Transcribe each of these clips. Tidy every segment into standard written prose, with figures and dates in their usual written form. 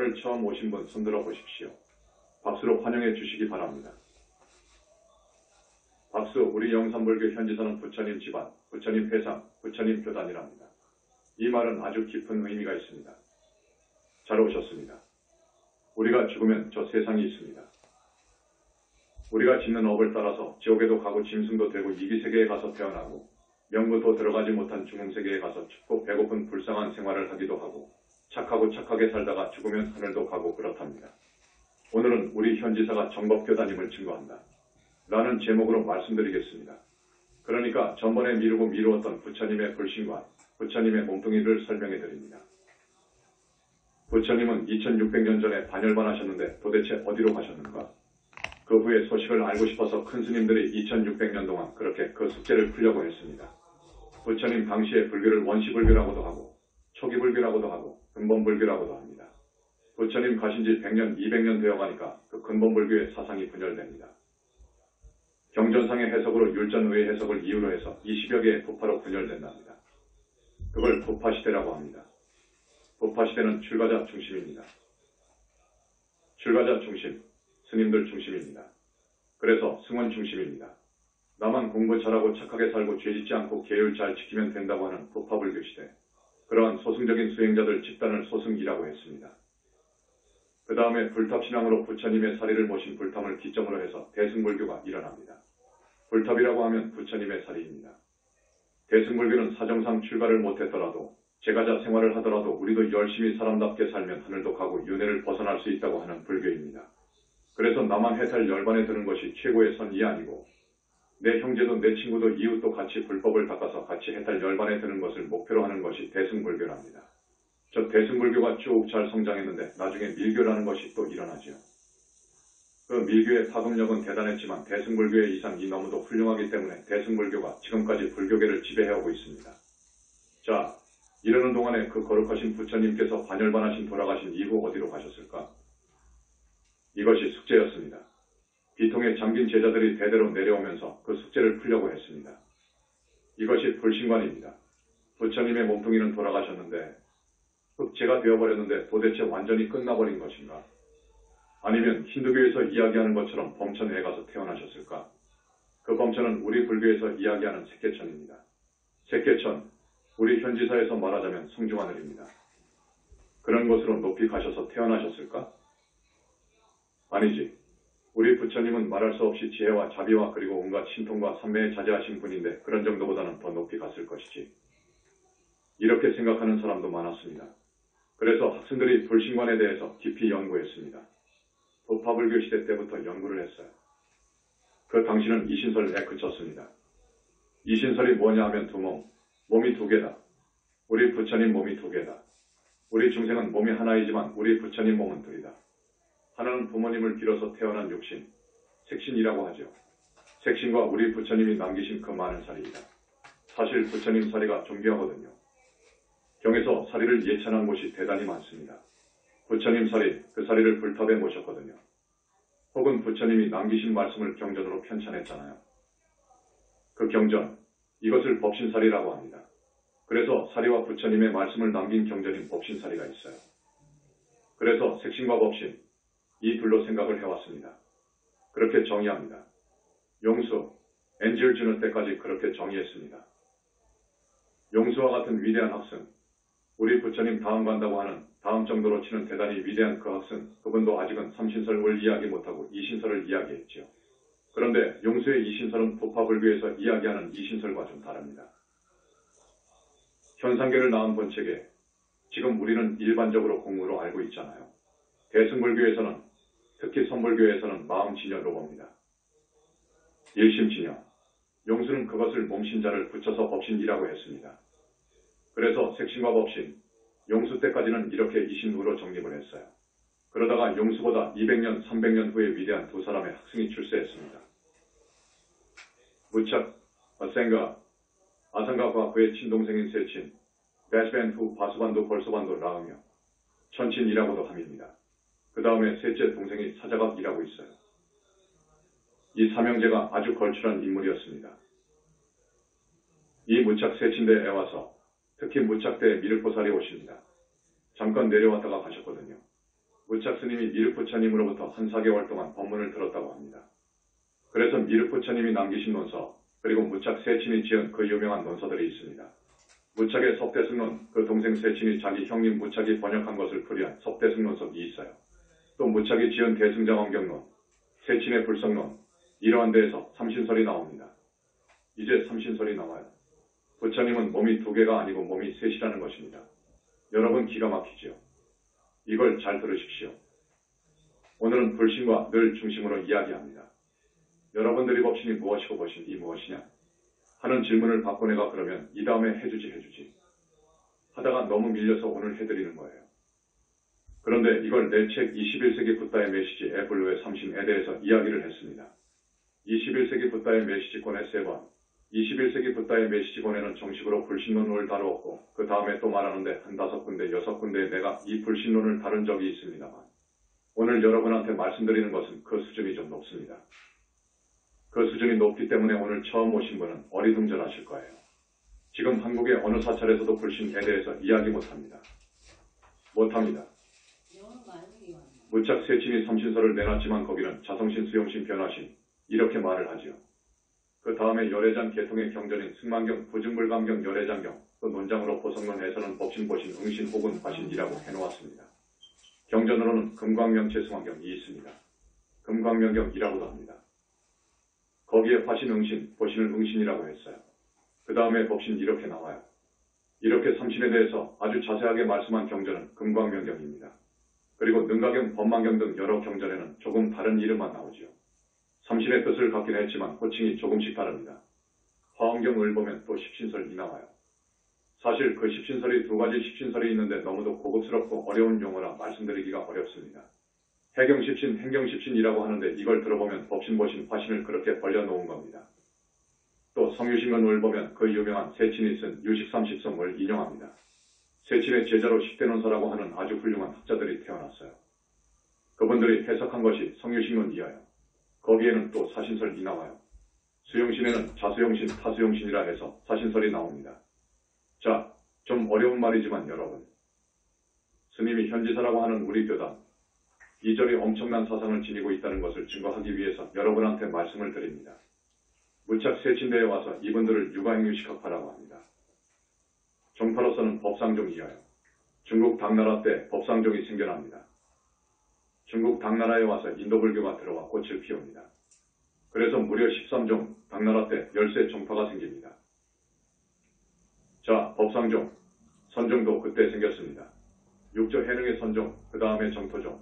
오늘 처음 오신 분 손들어 보십시오. 박수로 환영해 주시기 바랍니다. 박수. 우리 영산불교 현지사는 부처님 집안, 부처님 회상, 부처님 교단이랍니다. 이 말은 아주 깊은 의미가 있습니다. 잘 오셨습니다. 우리가 죽으면 저 세상이 있습니다. 우리가 짓는 업을 따라서 지옥에도 가고 짐승도 되고 이기세계에 가서 태어나고 명부도 들어가지 못한 중음세계에 가서 춥고 배고픈 불쌍한 생활을 하기도 하고 착하고 착하게 살다가 죽으면 하늘도 가고 그렇답니다. 오늘은 우리 현지사가 정법교단임을 증거한다 라는 제목으로 말씀드리겠습니다. 그러니까 전번에 미루고 미루었던 부처님의 불신과 부처님의 몸뚱이를 설명해 드립니다. 부처님은 2600년 전에 반열반하셨는데 도대체 어디로 가셨는가? 그 후에 소식을 알고 싶어서 큰 스님들이 2600년 동안 그렇게 그 숙제를 풀려고 했습니다. 부처님 당시의 불교를 원시불교라고도 하고 초기불교라고도 하고 근본불교라고도 합니다. 부처님 가신 지 100년, 200년 되어가니까 그 근본불교의 사상이 분열됩니다. 경전상의 해석으로 율전의 해석을 이유로 해서 20여 개의 부파로 분열된답니다. 그걸 부파시대라고 합니다. 부파시대는 출가자 중심입니다. 출가자 중심, 스님들 중심입니다. 그래서 승원 중심입니다. 나만 공부 잘하고 착하게 살고 죄짓지 않고 계율 잘 지키면 된다고 하는 부파불교 시대. 그러한 소승적인 수행자들 집단을 소승기라고 했습니다. 그 다음에 불탑신앙으로 부처님의 사리를 모신 불탑을 기점으로 해서 대승불교가 일어납니다. 불탑이라고 하면 부처님의 사리입니다. 대승불교는 사정상 출가를 못했더라도 제가자 생활을 하더라도 우리도 열심히 사람답게 살면 하늘도 가고 윤회를 벗어날 수 있다고 하는 불교입니다. 그래서 나만 해탈 열반에 드는 것이 최고의 선이 아니고 내 형제도 내 친구도 이웃도 같이 불법을 닦아서 같이 해탈 열반에 드는 것을 목표로 하는 것이 대승불교랍니다. 저 대승불교가 쭉 잘 성장했는데 나중에 밀교라는 것이 또 일어나지요. 그 밀교의 파급력은 대단했지만 대승불교의 이상이 너무도 훌륭하기 때문에 대승불교가 지금까지 불교계를 지배해오고 있습니다. 자, 이러는 동안에 그 거룩하신 부처님께서 반열반하신 돌아가신 이후 어디로 가셨을까? 이것이 숙제였습니다. 비통에 잠긴 제자들이 대대로 내려오면서 그 숙제를 풀려고 했습니다. 이것이 불신관입니다. 부처님의 몸뚱이는 돌아가셨는데 흑제가 되어버렸는데 도대체 완전히 끝나버린 것인가? 아니면 힌두교에서 이야기하는 것처럼 범천에 가서 태어나셨을까? 그 범천은 우리 불교에서 이야기하는 색계천입니다. 색계천, 우리 현지사에서 말하자면 성중하늘입니다. 그런 곳으로 높이 가셔서 태어나셨을까? 아니지. 우리 부처님은 말할 수 없이 지혜와 자비와 그리고 온갖 신통과 삼매에 자제하신 분인데 그런 정도보다는 더 높이 갔을 것이지. 이렇게 생각하는 사람도 많았습니다. 그래서 학생들이 불신관에 대해서 깊이 연구했습니다. 부파불교 시대 때부터 연구를 했어요. 그 당시는 이신설에 그쳤습니다. 이신설이 뭐냐 하면 두 몸, 몸이 두 개다. 우리 부처님 몸이 두 개다. 우리 중생은 몸이 하나이지만 우리 부처님 몸은 둘이다. 하나는 부모님을 빌어서 태어난 육신, 색신이라고 하죠. 색신과 우리 부처님이 남기신 그 많은 사리이다. 사실 부처님 사리가 존귀하거든요. 경에서 사리를 예찬한 곳이 대단히 많습니다. 부처님 사리, 그 사리를 불탑에 모셨거든요. 혹은 부처님이 남기신 말씀을 경전으로 편찬했잖아요. 그 경전, 이것을 법신사리라고 합니다. 그래서 사리와 부처님의 말씀을 남긴 경전인 법신사리가 있어요. 그래서 색신과 법신, 이 둘로 생각을 해왔습니다. 그렇게 정의합니다. 용수, 엔지를 주는 때까지 그렇게 정의했습니다. 용수와 같은 위대한 학생, 우리 부처님 다음 간다고 하는 다음 정도로 치는 대단히 위대한 그 학생, 그분도 아직은 삼신설을 이야기 못하고 이신설을 이야기했지요. 그런데 용수의 이신설은 부파불교에서 이야기하는 이신설과 좀 다릅니다. 현상계를 낳은 본체계, 지금 우리는 일반적으로 공무로 알고 있잖아요. 대승불교에서는 특히 선불교에서는 마음진여로 봅니다. 일심진여, 용수는 그것을 몸신자를 붙여서 법신이라고 했습니다. 그래서 색신과 법신, 용수 때까지는 이렇게 이신으로 정립을 했어요. 그러다가 용수보다 200년, 300년 후에 위대한 두 사람의 학생이 출세했습니다. 무착, 아생가, 아상가와 그의 친동생인 세친, 베스벤 후 바수반도 벌소반도 라으며 천친이라고도 함입니다. 그 다음에 셋째 동생이 사자각이라고 있어요. 이 삼형제가 아주 걸출한 인물이었습니다. 이 무착 세친대에 와서 특히 무착대에 미륵보살이 오십니다. 잠깐 내려왔다가 가셨거든요. 무착 스님이 미륵 부처님으로부터 한 4개월 동안 법문을 들었다고 합니다. 그래서 미륵 부처님이 남기신 논서, 그리고 무착 세친이 지은 그 유명한 논서들이 있습니다. 무착의 섭대승론, 그 동생 세친이 자기 형님 무착이 번역한 것을 풀이한 섭대승론석이 있어요. 또 무착이 지은 대승자원경론, 세친의 불성론, 이러한 데에서 삼신설이 나옵니다. 이제 삼신설이 나와요. 부처님은 몸이 2개가 아니고 몸이 3이라는 것입니다. 여러분 기가 막히지요. 이걸 잘 들으십시오. 오늘은 불신과 늘 중심으로 이야기합니다. 여러분들이 법신이 무엇이고 법신이 무엇이냐 하는 질문을 받고 내가 그러면 이 다음에 해주지 하다가 너무 밀려서 오늘 해드리는 거예요. 그런데 이걸 내 책 21세기 붓다의 메시지 에블루의 삼신에 대해서 이야기를 했습니다. 21세기 붓다의 메시지권의 3번, 21세기 붓다의 메시지권에는 정식으로 불신론을 다루었고 그 다음에 또 말하는데 한 5군데, 6군데에 내가 이 불신론을 다룬 적이 있습니다만 오늘 여러분한테 말씀드리는 것은 그 수준이 좀 높습니다. 그 수준이 높기 때문에 오늘 처음 오신 분은 어리둥절하실 거예요. 지금 한국의 어느 사찰에서도 불신에 대해서 이야기 못합니다. 못합니다. 무착 세친이 삼신설을 내놨지만 거기는 자성신, 수용신, 변화신 이렇게 말을 하지요. 그 다음에 열애장 계통의 경전인 승만경, 부증불감경, 열애장경, 그 논장으로 보성론 해설은 법신, 보신, 응신 혹은 화신이라고 해놓았습니다. 경전으로는 금광명체 승환경이 있습니다. 금광명경이라고도 합니다. 거기에 화신, 응신, 보신을 응신이라고 했어요. 그 다음에 법신 이렇게 나와요. 이렇게 삼신에 대해서 아주 자세하게 말씀한 경전은 금광명경입니다. 그리고 능가경, 법망경 등 여러 경전에는 조금 다른 이름만 나오지요. 삼신의 뜻을 갖긴 했지만 호칭이 조금씩 다릅니다. 화엄경을 보면 또 십신설이 나와요. 사실 그 십신설이 2가지 십신설이 있는데 너무도 고급스럽고 어려운 용어라 말씀드리기가 어렵습니다. 해경십신, 행경십신이라고 하는데 이걸 들어보면 법신, 보신, 화신을 그렇게 벌려놓은 겁니다. 또 성유신론을 보면 그 유명한 세친이 쓴 유식삼십성을 인용합니다. 세친의 제자로 식대논사라고 하는 아주 훌륭한 학자들이 태어났어요. 그분들이 해석한 것이 성유신론이어요. 거기에는 또 사신설이 나와요. 수용신에는 자수용신, 타수용신이라 해서 사신설이 나옵니다. 자, 좀 어려운 말이지만 여러분, 스님이 현지사라고 하는 우리 교단, 이절이 엄청난 사상을 지니고 있다는 것을 증거하기 위해서 여러분한테 말씀을 드립니다. 무착 세친대에 와서 이분들을 육아행유식학파라고 합니다. 종파로서는 법상종이어요. 중국 당나라 때 법상종이 생겨납니다. 중국 당나라에 와서 인도불교가 들어와 꽃을 피웁니다. 그래서 무려 13종, 당나라 때 13 종파가 생깁니다. 자, 법상종, 선종도 그때 생겼습니다. 육조 해능의 선종, 그 다음에 정토종,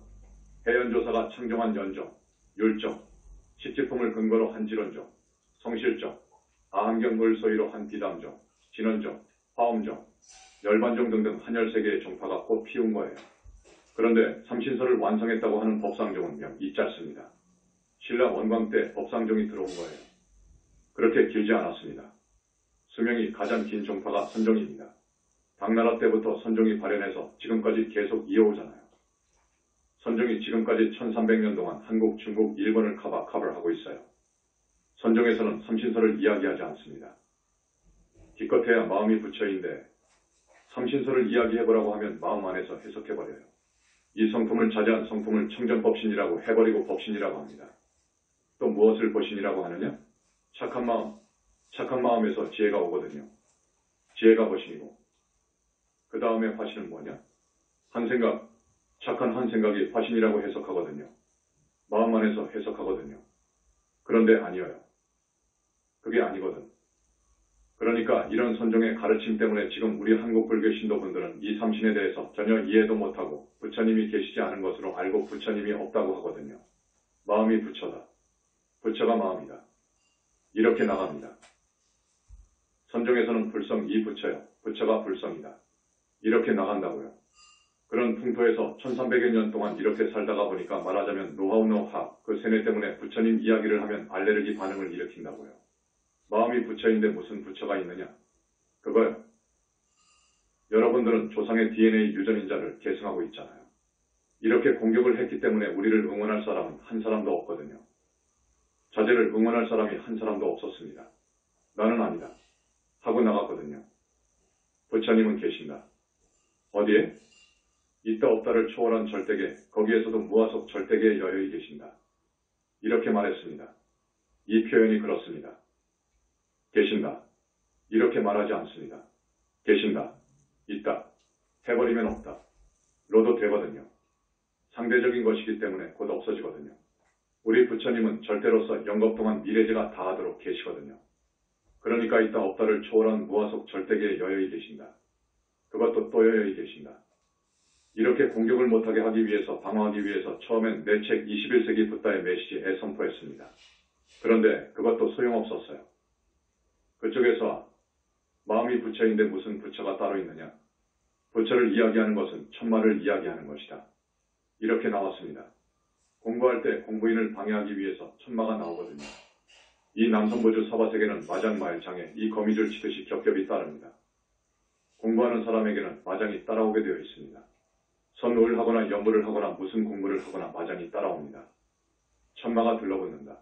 해연조사가 창종한 연종, 율종, 십지품을 근거로 한 지론종, 성실종, 아한경 을소위로 한 비담종, 진원종, 화엄종, 열반종 등등 한 13개의 종파가 꽃 피운 거예요. 그런데 삼신설을 완성했다고 하는 법상종은 명이 짧습니다. 신라 원광 때 법상종이 들어온 거예요. 그렇게 길지 않았습니다. 수명이 가장 긴 종파가 선종입니다. 당나라 때부터 선종이 발현해서 지금까지 계속 이어오잖아요. 선종이 지금까지 1300년 동안 한국, 중국, 일본을 커버를 하고 있어요. 선종에서는 삼신설을 이야기하지 않습니다. 기껏해야 마음이 부처인데 삼신설을 이야기해보라고 하면 마음 안에서 해석해버려요. 이 성품을 자제한 성품을 청전법신이라고 해버리고 법신이라고 합니다. 또 무엇을 보신이라고 하느냐? 착한 마음, 착한 마음에서 지혜가 오거든요. 지혜가 보신이고 그 다음에 화신은 뭐냐? 한 생각, 착한 한 생각이 화신이라고 해석하거든요. 마음 안에서 해석하거든요. 그런데 아니어요. 그게 아니거든. 그러니까 이런 선종의 가르침 때문에 지금 우리 한국 불교 신도분들은 이 삼신에 대해서 전혀 이해도 못하고 부처님이 계시지 않은 것으로 알고 부처님이 없다고 하거든요. 마음이 부처다. 부처가 마음이다. 이렇게 나갑니다. 선종에서는 불성 이 부처요. 부처가 불성이다. 이렇게 나간다고요. 그런 풍토에서 1300여 년 동안 이렇게 살다가 보니까 말하자면 노하우 그 세뇌 때문에 부처님 이야기를 하면 알레르기 반응을 일으킨다고요. 마음이 부처인데 무슨 부처가 있느냐? 그거요. 여러분들은 조상의 DNA 유전인자를 계승하고 있잖아요. 이렇게 공격을 했기 때문에 우리를 응원할 사람은 한 사람도 없거든요. 자제를 응원할 사람이 한 사람도 없었습니다. 나는 아니다. 하고 나갔거든요. 부처님은 계신다. 어디에? 있다 없다를 초월한 절대계, 거기에서도 무아속 절대계의 여여히 계신다. 이렇게 말했습니다. 이 표현이 그렇습니다. 계신다. 이렇게 말하지 않습니다. 계신다. 있다. 해버리면 없다. 로도 되거든요. 상대적인 것이기 때문에 곧 없어지거든요. 우리 부처님은 절대로서 영겁 동안 미래제가 다하도록 계시거든요. 그러니까 있다 없다를 초월한 무아속 절대계의 여여히 계신다. 그것도 또 여여히 계신다. 이렇게 공격을 못하게 하기 위해서, 방어하기 위해서 처음엔 내 책 21세기 붓다의 메시지에 선포했습니다. 그런데 그것도 소용없었어요. 그쪽에서 마음이 부처인데 무슨 부처가 따로 있느냐? 부처를 이야기하는 것은 천마를 이야기하는 것이다. 이렇게 나왔습니다. 공부할 때 공부인을 방해하기 위해서 천마가 나오거든요. 이 남선보주 사바세계는 마장마일장에 이 거미줄 치듯이 겹겹이 따릅니다. 공부하는 사람에게는 마장이 따라오게 되어 있습니다. 선우를 하거나 연부를 하거나 무슨 공부를 하거나 마장이 따라옵니다. 천마가 들러붙는다.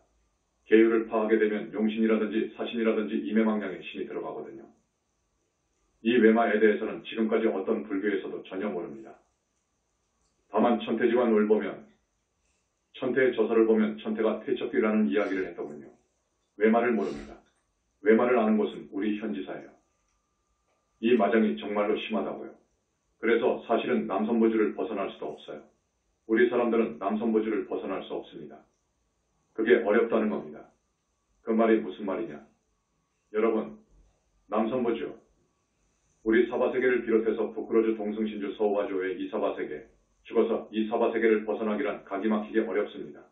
계율을 파하게 되면 용신이라든지 사신이라든지 이매망량의 신이 들어가거든요. 이 외마에 대해서는 지금까지 어떤 불교에서도 전혀 모릅니다. 다만 천태지관을 보면, 천태의 저서를 보면 천태가 퇴척기라는 이야기를 했더군요. 외마를 모릅니다. 외마를 아는 곳은 우리 현지사예요. 이 마장이 정말로 심하다고요. 그래서 사실은 남선보주를 벗어날 수도 없어요. 우리 사람들은 남선보주를 벗어날 수 없습니다. 그게 어렵다는 겁니다. 그 말이 무슨 말이냐? 여러분, 남선보주, 우리 사바세계를 비롯해서 부끄러주 동승신주 서우화조의 이 사바세계, 죽어서 이 사바세계를 벗어나기란 가기막히게 어렵습니다.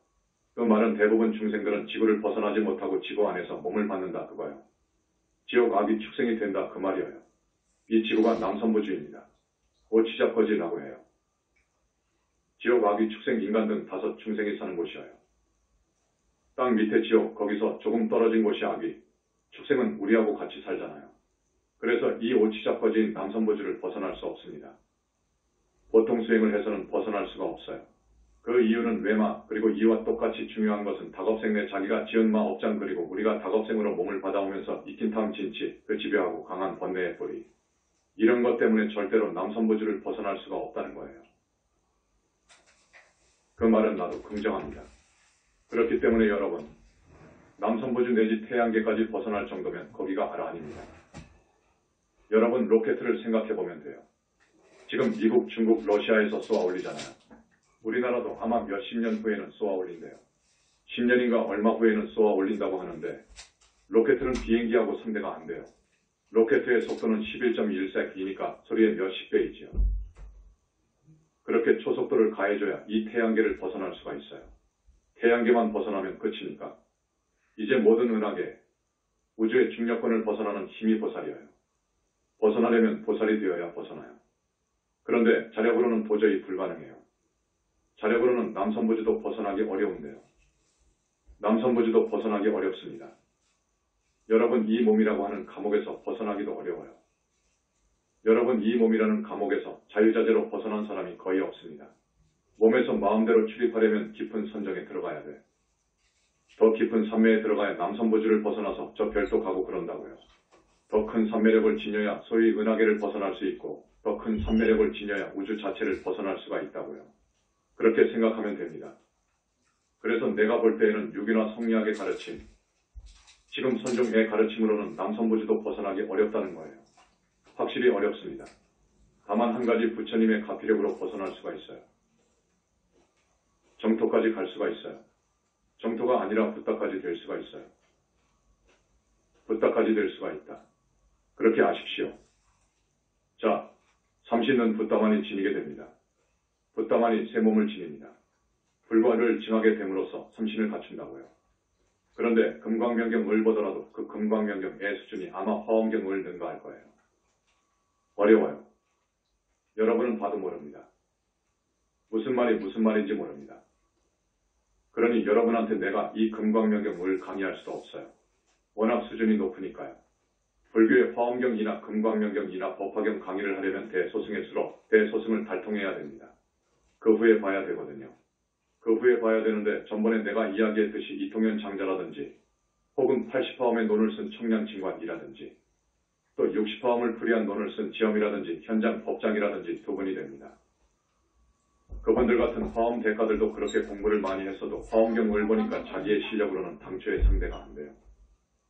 그 말은 대부분 중생들은 지구를 벗어나지 못하고 지구 안에서 몸을 받는다 그거요. 지옥 악이 축생이 된다 그 말이에요. 이 지구가 남선보주입니다. 오치자퍼지라고 해요. 지옥 악이 축생 인간 등 5 중생이 사는 곳이에요. 땅 밑에 지옥, 거기서 조금 떨어진 곳이 악이, 축생은 우리하고 같이 살잖아요. 그래서 이 오치자퍼지인 남선보주를 벗어날 수 없습니다. 보통 수행을 해서는 벗어날 수가 없어요. 그 이유는 외마, 그리고 이와 똑같이 중요한 것은 닭업생 내 자기가 지은 마 업장 그리고 우리가 닭업생으로 몸을 받아오면서 익힌 탐 진치, 그 집요하고 강한 번뇌의 뿌리. 이런 것 때문에 절대로 남선보주를 벗어날 수가 없다는 거예요. 그 말은 나도 긍정합니다. 그렇기 때문에 여러분, 남선보주 내지 태양계까지 벗어날 정도면 거기가 아닙니다. 여러분 로켓을 생각해보면 돼요. 지금 미국, 중국, 러시아에서 쏘아 올리잖아요. 우리나라도 아마 몇십 년 후에는 쏘아 올린대요. 10년인가 얼마 후에는 쏘아 올린다고 하는데 로켓은 비행기하고 상대가 안 돼요. 로켓의 속도는 11.1세기니까 소리의 몇십 배이지요. 그렇게 초속도를 가해줘야 이 태양계를 벗어날 수가 있어요. 태양계만 벗어나면 끝이니까. 이제 모든 은하계, 우주의 중력권을 벗어나는 힘이 보살이에요. 벗어나려면 보살이 되어야 벗어나요. 그런데 자력으로는 도저히 불가능해요. 자력으로는 남선보주도 벗어나기 어려운데요. 남선보주도 벗어나기 어렵습니다. 여러분 이 몸이라고 하는 감옥에서 벗어나기도 어려워요. 여러분 이 몸이라는 감옥에서 자유자재로 벗어난 사람이 거의 없습니다. 몸에서 마음대로 출입하려면 깊은 선정에 들어가야 돼. 더 깊은 산매에 들어가야 남선보주를 벗어나서 저 별도 가고 그런다고요. 더 큰 산매력을 지녀야 소위 은하계를 벗어날 수 있고 더 큰 산매력을 지녀야 우주 자체를 벗어날 수가 있다고요. 그렇게 생각하면 됩니다. 그래서 내가 볼 때에는 유기나 성리학의 가르침, 지금 선종의 가르침으로는 남선보주도 벗어나기 어렵다는 거예요. 확실히 어렵습니다. 다만 한 가지 부처님의 가피력으로 벗어날 수가 있어요. 정토까지 갈 수가 있어요. 정토가 아니라 붓다까지 될 수가 있어요. 붓다까지 될 수가 있다. 그렇게 아십시오. 자, 삼신은 붓다만이 지니게 됩니다. 붓다만이 새 몸을 지닙니다. 불과를 징하게 됨으로써 삼신을 갖춘다고요. 그런데 금광명경을 보더라도 그 금광명경의 수준이 아마 화엄경을 능가할 거예요. 어려워요. 여러분은 봐도 모릅니다. 무슨 말이 무슨 말인지 모릅니다. 그러니 여러분한테 내가 이 금광명경을 강의할 수도 없어요. 워낙 수준이 높으니까요. 불교의 화엄경이나 금광명경이나 법화경 강의를 하려면 대소승일수록 대소승을 달통해야 됩니다. 그 후에 봐야 되거든요. 그 후에 봐야 되는데 전번에 내가 이야기했듯이 이통현 장자라든지 혹은 80화엄의 논을 쓴 청량진관이라든지 또 60화엄을 풀이한 논을 쓴 지엄이라든지 현장 법장이라든지 두 분이 됩니다. 그분들 같은 화엄 대가들도 그렇게 공부를 많이 했어도 화엄경을 보니까 자기의 실력으로는 당초에 상대가 안 돼요.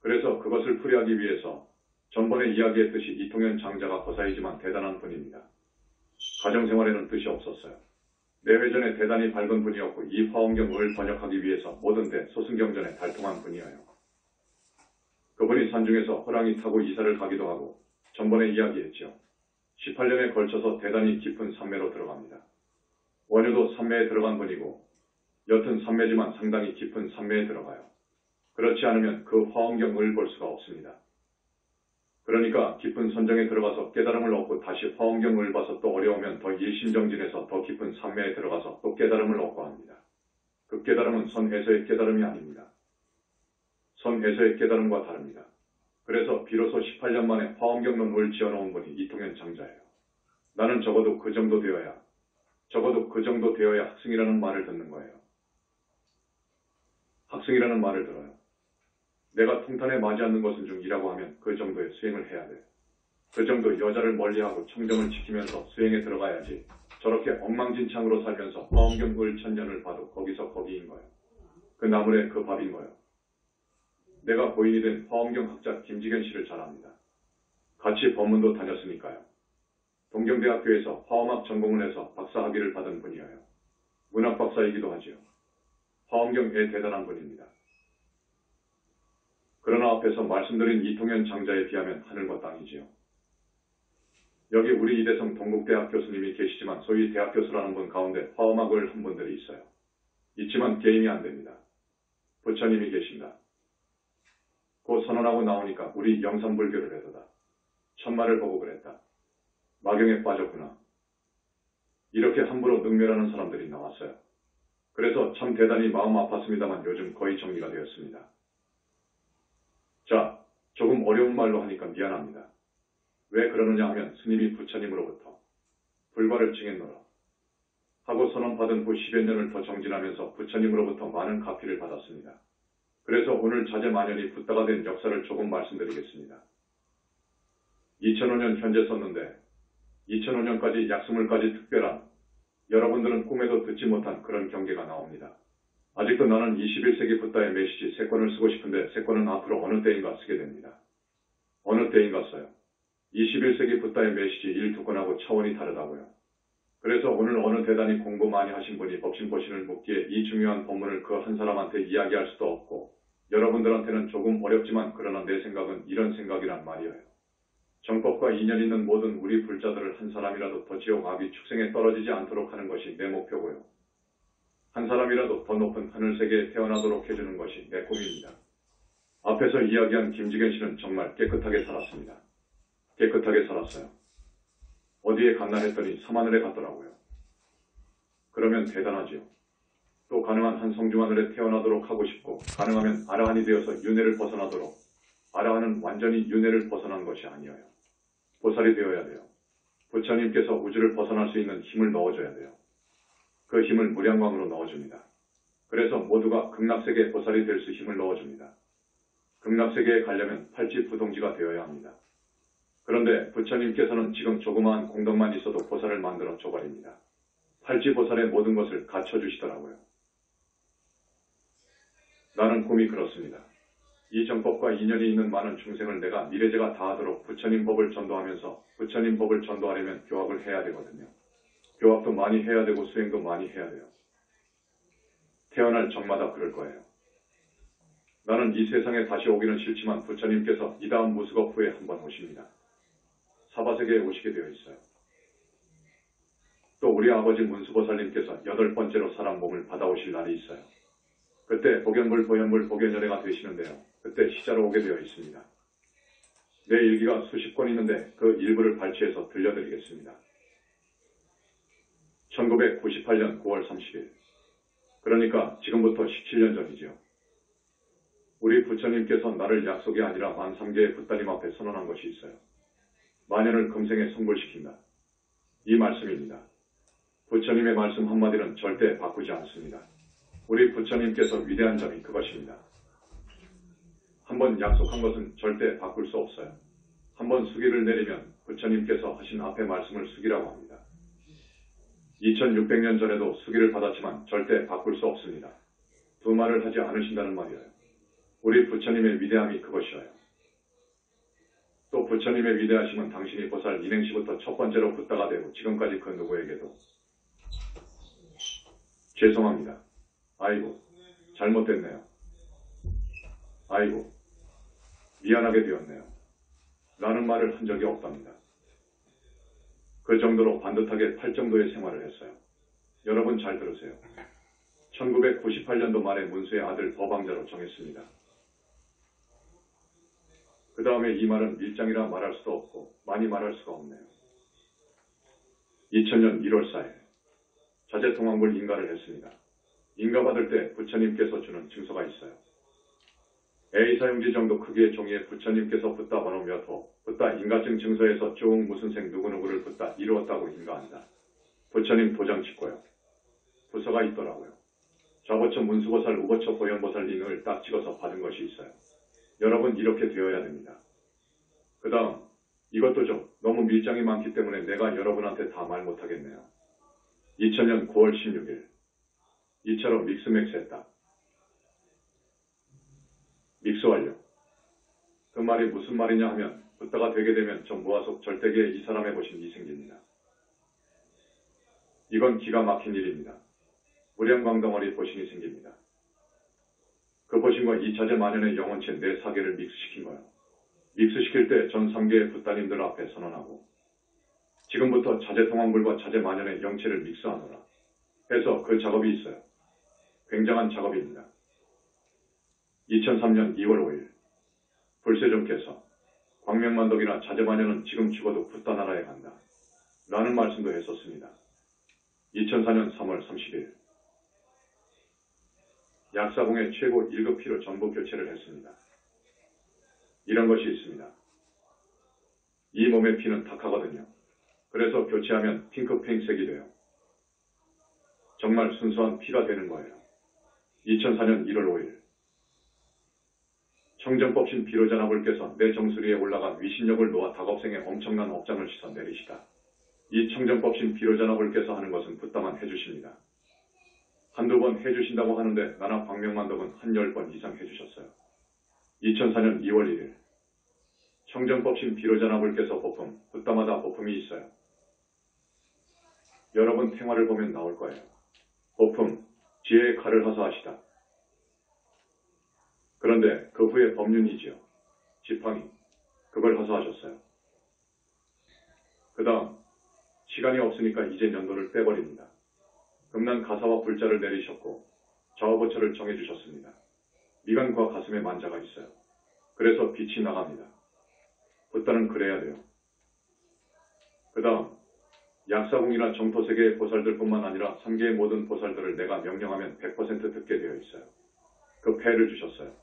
그래서 그것을 풀이하기 위해서 전번에 이야기했듯이 이통현 장자가 거사이지만 대단한 분입니다. 가정생활에는 뜻이 없었어요. 내외전에 대단히 밝은 분이었고 이 화엄경을 번역하기 위해서 모든 데 소승경전에 달통한 분이에요. 그분이 산중에서 호랑이 타고 이사를 가기도 하고 전번에 이야기했죠. 18년에 걸쳐서 대단히 깊은 산매로 들어갑니다. 원효도 산매에 들어간 분이고 옅은 산매지만 상당히 깊은 산매에 들어가요. 그렇지 않으면 그 화엄경을 볼 수가 없습니다. 그러니까 깊은 선정에 들어가서 깨달음을 얻고 다시 화엄경을 봐서 또 어려우면 더 일심정진해서 더 깊은 산매에 들어가서 또 깨달음을 얻고 합니다. 그 깨달음은 선에서의 깨달음이 아닙니다. 선에서의 깨달음과 다릅니다. 그래서 비로소 18년 만에 화엄경 논문을 지어놓은 분이 이통현 장자예요. 나는 적어도 그 정도 되어야 학승이라는 말을 듣는 거예요. 학승이라는 말을 들어요. 내가 통탄에 맞지 않는 것은 중이라고 하면 그 정도의 수행을 해야 돼. 그 정도 여자를 멀리하고 청정을 지키면서 수행에 들어가야지. 저렇게 엉망진창으로 살면서 화엄경 천년을 봐도 거기서 거기인 거예요. 그 나물에 그 밥인 거예요. 내가 고인이 된 화엄경 학자 김지견 씨를 잘 압니다. 같이 법문도 다녔으니까요. 동경대학교에서 화엄학 전공을 해서 박사학위를 받은 분이에요. 문학박사이기도 하지요. 화엄경에 대단한 분입니다. 그러나 앞에서 말씀드린 이통현 장자에 비하면 하늘과 땅이지요. 여기 우리 이대성 동국대학 교수님이 계시지만 소위 대학 교수라는 분 가운데 화엄학을 한 분들이 있어요. 있지만 게임이 안 됩니다. 부처님이 계신다. 그 선언하고 나오니까 우리 영산불교를 해도다. 천마를 보고 그랬다. 마경에 빠졌구나. 이렇게 함부로 능멸하는 사람들이 나왔어요. 그래서 참 대단히 마음 아팠습니다만 요즘 거의 정리가 되었습니다. 자, 조금 어려운 말로 하니까 미안합니다. 왜 그러느냐 하면 스님이 부처님으로부터 불과를 증했노라 하고 선언받은 후 10여 년을 더 정진하면서 부처님으로부터 많은 가피를 받았습니다. 그래서 오늘 자제만연히 붓다가 된 역사를 조금 말씀드리겠습니다. 2005년 현재 썼는데 2005년까지 약수물까지 특별한 여러분들은 꿈에도 듣지 못한 그런 경계가 나옵니다. 아직도 나는 21세기 붓다의 메시지 3권을 쓰고 싶은데 3권은 앞으로 어느 때인가 쓰게 됩니다. 어느 때인가 써요. 21세기 붓다의 메시지 1, 2권하고 차원이 다르다고요. 그래서 오늘 어느 대단히 공부 많이 하신 분이 법신보신을 묻기에 이 중요한 법문을 그 한 사람한테 이야기할 수도 없고 여러분들한테는 조금 어렵지만 그러나 내 생각은 이런 생각이란 말이에요. 정법과 인연 있는 모든 우리 불자들을 한 사람이라도 더 지옥 악이 축생에 떨어지지 않도록 하는 것이 내 목표고요. 한 사람이라도 더 높은 하늘세계에 태어나도록 해주는 것이 내 꿈입니다. 앞에서 이야기한 김지견 씨는 정말 깨끗하게 살았습니다. 깨끗하게 살았어요. 어디에 갔나 했더니 삼하늘에 갔더라고요. 그러면 대단하지요. 또 가능한 한 성중하늘에 태어나도록 하고 싶고 가능하면 아라한이 되어서 윤회를 벗어나도록. 아라한은 완전히 윤회를 벗어난 것이 아니에요. 보살이 되어야 돼요. 부처님께서 우주를 벗어날 수 있는 힘을 넣어줘야 돼요. 그 힘을 무량광으로 넣어줍니다. 그래서 모두가 극락세계 보살이 될 수 힘을 넣어줍니다. 극락세계에 가려면 팔찌부동지가 되어야 합니다. 그런데 부처님께서는 지금 조그마한 공덕만 있어도 보살을 만들어 줘버립니다. 팔찌보살의 모든 것을 갖춰주시더라고요. 나는 꿈이 그렇습니다. 이 정법과 인연이 있는 많은 중생을 내가 미래제가 다하도록 부처님 법을 전도하면서 부처님 법을 전도하려면 교학을 해야 되거든요. 교학도 많이 해야 되고 수행도 많이 해야 돼요. 태어날 적마다 그럴 거예요. 나는 이 세상에 다시 오기는 싫지만 부처님께서 이 다음 무수겁 후에 한번 오십니다. 사바세계에 오시게 되어 있어요. 또 우리 아버지 문수보살님께서 8번째로 사람 몸을 받아오실 날이 있어요. 그때 복연불, 보현불, 복연연회가 되시는데요. 그때 시자로 오게 되어 있습니다. 내 일기가 수십 권 있는데 그 일부를 발췌해서 들려드리겠습니다. 1998년 9월 30일. 그러니까 지금부터 17년 전이죠. 우리 부처님께서 나를 약속이 아니라 만3개의 붓다님 앞에 선언한 것이 있어요. 만연을 금생에 성불시킨다. 이 말씀입니다. 부처님의 말씀 한마디는 절대 바꾸지 않습니다. 우리 부처님께서 위대한 점이 그것입니다. 한번 약속한 것은 절대 바꿀 수 없어요. 한번 수기를 내리면 부처님께서 하신 앞의 말씀을 수기라고 합니다. 2600년 전에도 수기를 받았지만 절대 바꿀 수 없습니다. 두 말을 하지 않으신다는 말이에요. 우리 부처님의 위대함이 그것이어요. 또 부처님의 위대하심은 당신이 보살 인행시부터 첫 번째로 붓다가 되고 지금까지 그 누구에게도 죄송합니다. 아이고, 잘못됐네요. 아이고, 미안하게 되었네요. 라는 말을 한 적이 없답니다. 그 정도로 반듯하게 8정도의 생활을 했어요. 여러분 잘 들으세요. 1998년도 말에 문수의 아들 법왕자로 정했습니다. 그 다음에 이 말은 밀장이라 말할 수도 없고 많이 말할 수가 없네요. 2000년 1월 4일 자제통합을 인가를 했습니다. 인가받을 때 부처님께서 주는 증서가 있어요. A사용지 정도 크기의 종이에 부처님께서 붓다 번호 몇 호, 붓다 인가증 증서에서 쭉 무슨 생 누구누구를 붓다 이루었다고 인가한다. 부처님 도장 찍고요. 부서가 있더라고요. 좌보처 문수보살, 우보처 보현보살 링을 딱 찍어서 받은 것이 있어요. 여러분 이렇게 되어야 됩니다. 그 다음 이것도 좀 너무 밀장이 많기 때문에 내가 여러분한테 다 말 못하겠네요. 2000년 9월 16일 2차로 믹스맥스 했다. 믹스 완료. 그 말이 무슨 말이냐 하면 붓다가 되게 되면 저 무아속 절대계에 이 사람의 보신이 생깁니다. 이건 기가 막힌 일입니다. 무량광덩어리 보신이 생깁니다. 그 보신과 이 자재 만연의 영혼체 네 사계를 믹스시킨 거예요. 믹스시킬 때 전 3계의 붓다님들 앞에 선언하고 지금부터 자재 통합물과 자재 만연의 영체를 믹스하노라 해서 그 작업이 있어요. 굉장한 작업입니다. 2003년 2월 5일 불세종께서 광명만덕이나 자재만연은 지금 죽어도 붓다 나라에 간다 라는 말씀도 했었습니다. 2004년 3월 30일 약사공의 최고 1급 피로 전부 교체를 했습니다. 이런 것이 있습니다. 이 몸의 피는 탁하거든요. 그래서 교체하면 핑크핑색이 돼요. 정말 순수한 피가 되는 거예요. 2004년 1월 5일 청정법신 비로자나불께서 내 정수리에 올라간 위신력을 놓아 닭업생의 엄청난 업장을 씻어 내리시다. 이 청정법신 비로자나불께서 하는 것은 붓다만 해주십니다. 한두 번 해주신다고 하는데 나나 광명만덕은 한 10번 이상 해주셨어요. 2004년 2월 1일 청정법신 비로자나불께서 보품, 붓다마다 보품이 있어요. 여러분 생활을 보면 나올 거예요. 보품, 지혜의 칼을 하사하시다. 그런데 그 후에 법륜이지요. 지팡이, 그걸 하사하셨어요. 그 다음 시간이 없으니까 이제 연도를 빼버립니다. 금난 가사와 불자를 내리셨고 좌우보처를 정해주셨습니다. 미간과 가슴에 만자가 있어요. 그래서 빛이 나갑니다. 붓다는 그래야 돼요. 그 다음 약사공이나 정토세계의 보살들뿐만 아니라 3계의 모든 보살들을 내가 명령하면 100% 듣게 되어 있어요. 그 패를 주셨어요.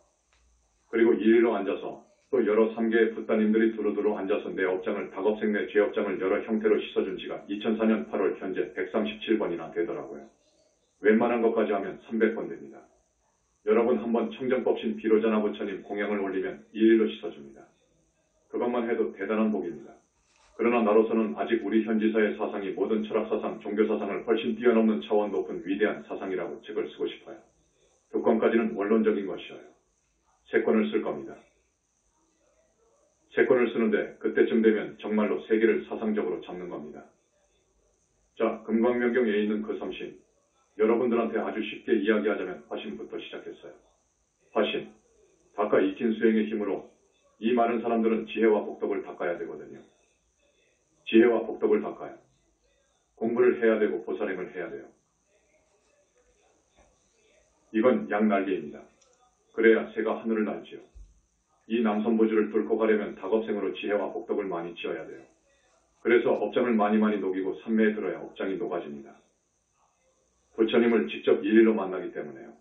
그리고 일일로 앉아서 또 여러 3계의 붓다님들이 두루두루 앉아서 내 업장을 닭업생 내 죄업장을 여러 형태로 씻어준 지가 2004년 8월 현재 137번이나 되더라고요. 웬만한 것까지 하면 300번 됩니다. 여러분 한번 청정법신 비로자나 부처님 공양을 올리면 일일로 씻어줍니다. 그것만 해도 대단한 복입니다. 그러나 나로서는 아직 우리 현지사의 사상이 모든 철학사상, 종교사상을 훨씬 뛰어넘는 차원 높은 위대한 사상이라고 책을 쓰고 싶어요. 두 권까지는 원론적인 것이어요. 세 권을 쓸 겁니다. 세 권을 쓰는데 그때쯤 되면 정말로 세계를 사상적으로 잡는 겁니다. 자, 금광명경에 있는 그 섬신, 여러분들한테 아주 쉽게 이야기하자면 화신부터 시작했어요. 화신, 닦아 익힌 수행의 힘으로 이 많은 사람들은 지혜와 복덕을 닦아야 되거든요. 지혜와 복덕을 닦아요. 공부를 해야 되고 보살행을 해야 돼요. 이건 양날개입니다. 그래야 새가 하늘을 날지요. 이 남선부주를 뚫고 가려면 닭업생으로 지혜와 복덕을 많이 지어야 돼요. 그래서 업장을 많이 녹이고 산매에 들어야 업장이 녹아집니다. 부처님을 직접 일일로 만나기 때문에요.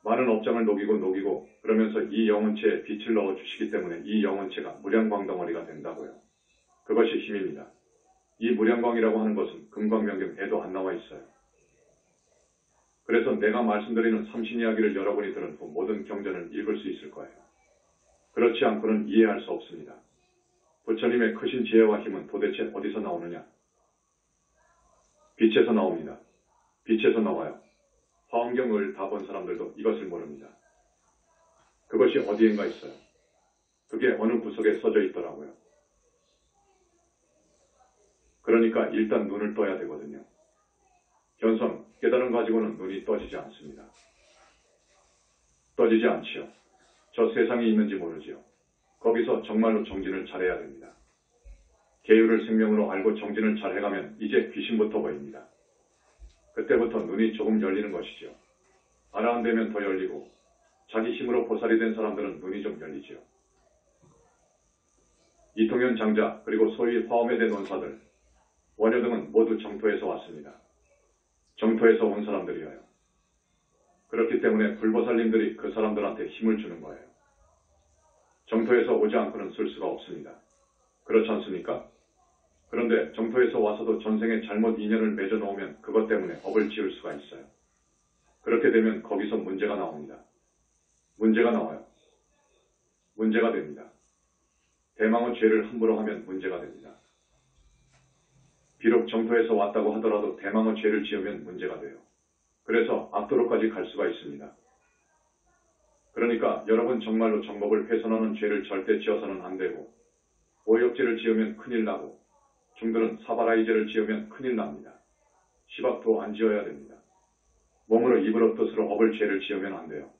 많은 업장을 녹이고 그러면서 이 영혼체에 빛을 넣어주시기 때문에 이 영혼체가 무량광덩어리가 된다고요. 그것이 힘입니다. 이 무량광이라고 하는 것은 금광명경에도 안 나와 있어요. 그래서 내가 말씀드리는 삼신 이야기를 여러분이 들은 후 모든 경전을 읽을 수 있을 거예요. 그렇지 않고는 이해할 수 없습니다. 부처님의 크신 지혜와 힘은 도대체 어디서 나오느냐? 빛에서 나옵니다. 빛에서 나와요. 화엄경을 다 본 사람들도 이것을 모릅니다. 그것이 어디엔가 있어요. 그게 어느 구석에 써져 있더라고요. 그러니까 일단 눈을 떠야 되거든요. 견성, 깨달음 가지고는 눈이 떠지지 않습니다. 떠지지 않지요. 저 세상이 있는지 모르지요. 거기서 정말로 정진을 잘해야 됩니다. 계율을 생명으로 알고 정진을 잘해가면 이제 귀신부터 보입니다. 그때부터 눈이 조금 열리는 것이지요. 아라한되면 더 열리고 자기 힘으로 보살이 된 사람들은 눈이 좀 열리지요. 이통현 장자 그리고 소위 화엄에 된 원사들, 원효 등은 모두 정토에서 왔습니다. 정토에서 온 사람들이어요. 그렇기 때문에 불보살님들이 그 사람들한테 힘을 주는 거예요. 정토에서 오지 않고는 쓸 수가 없습니다. 그렇지 않습니까? 그런데 정토에서 와서도 전생에 잘못 인연을 맺어 놓으면 그것 때문에 업을 지을 수가 있어요. 그렇게 되면 거기서 문제가 나옵니다. 문제가 나와요. 문제가 됩니다. 대망의 죄를 함부로 하면 문제가 됩니다. 비록 정토에서 왔다고 하더라도 대망의 죄를 지으면 문제가 돼요. 그래서 악도로까지 갈 수가 있습니다. 그러니까 여러분 정말로 정법을 훼손하는 죄를 절대 지어서는 안 되고, 오역죄를 지으면 큰일 나고, 중들은 사바라이죄를 지으면 큰일 납니다. 시박도 안 지어야 됩니다. 몸으로 입으로 뜻으로 업을 죄를 지으면 안 돼요.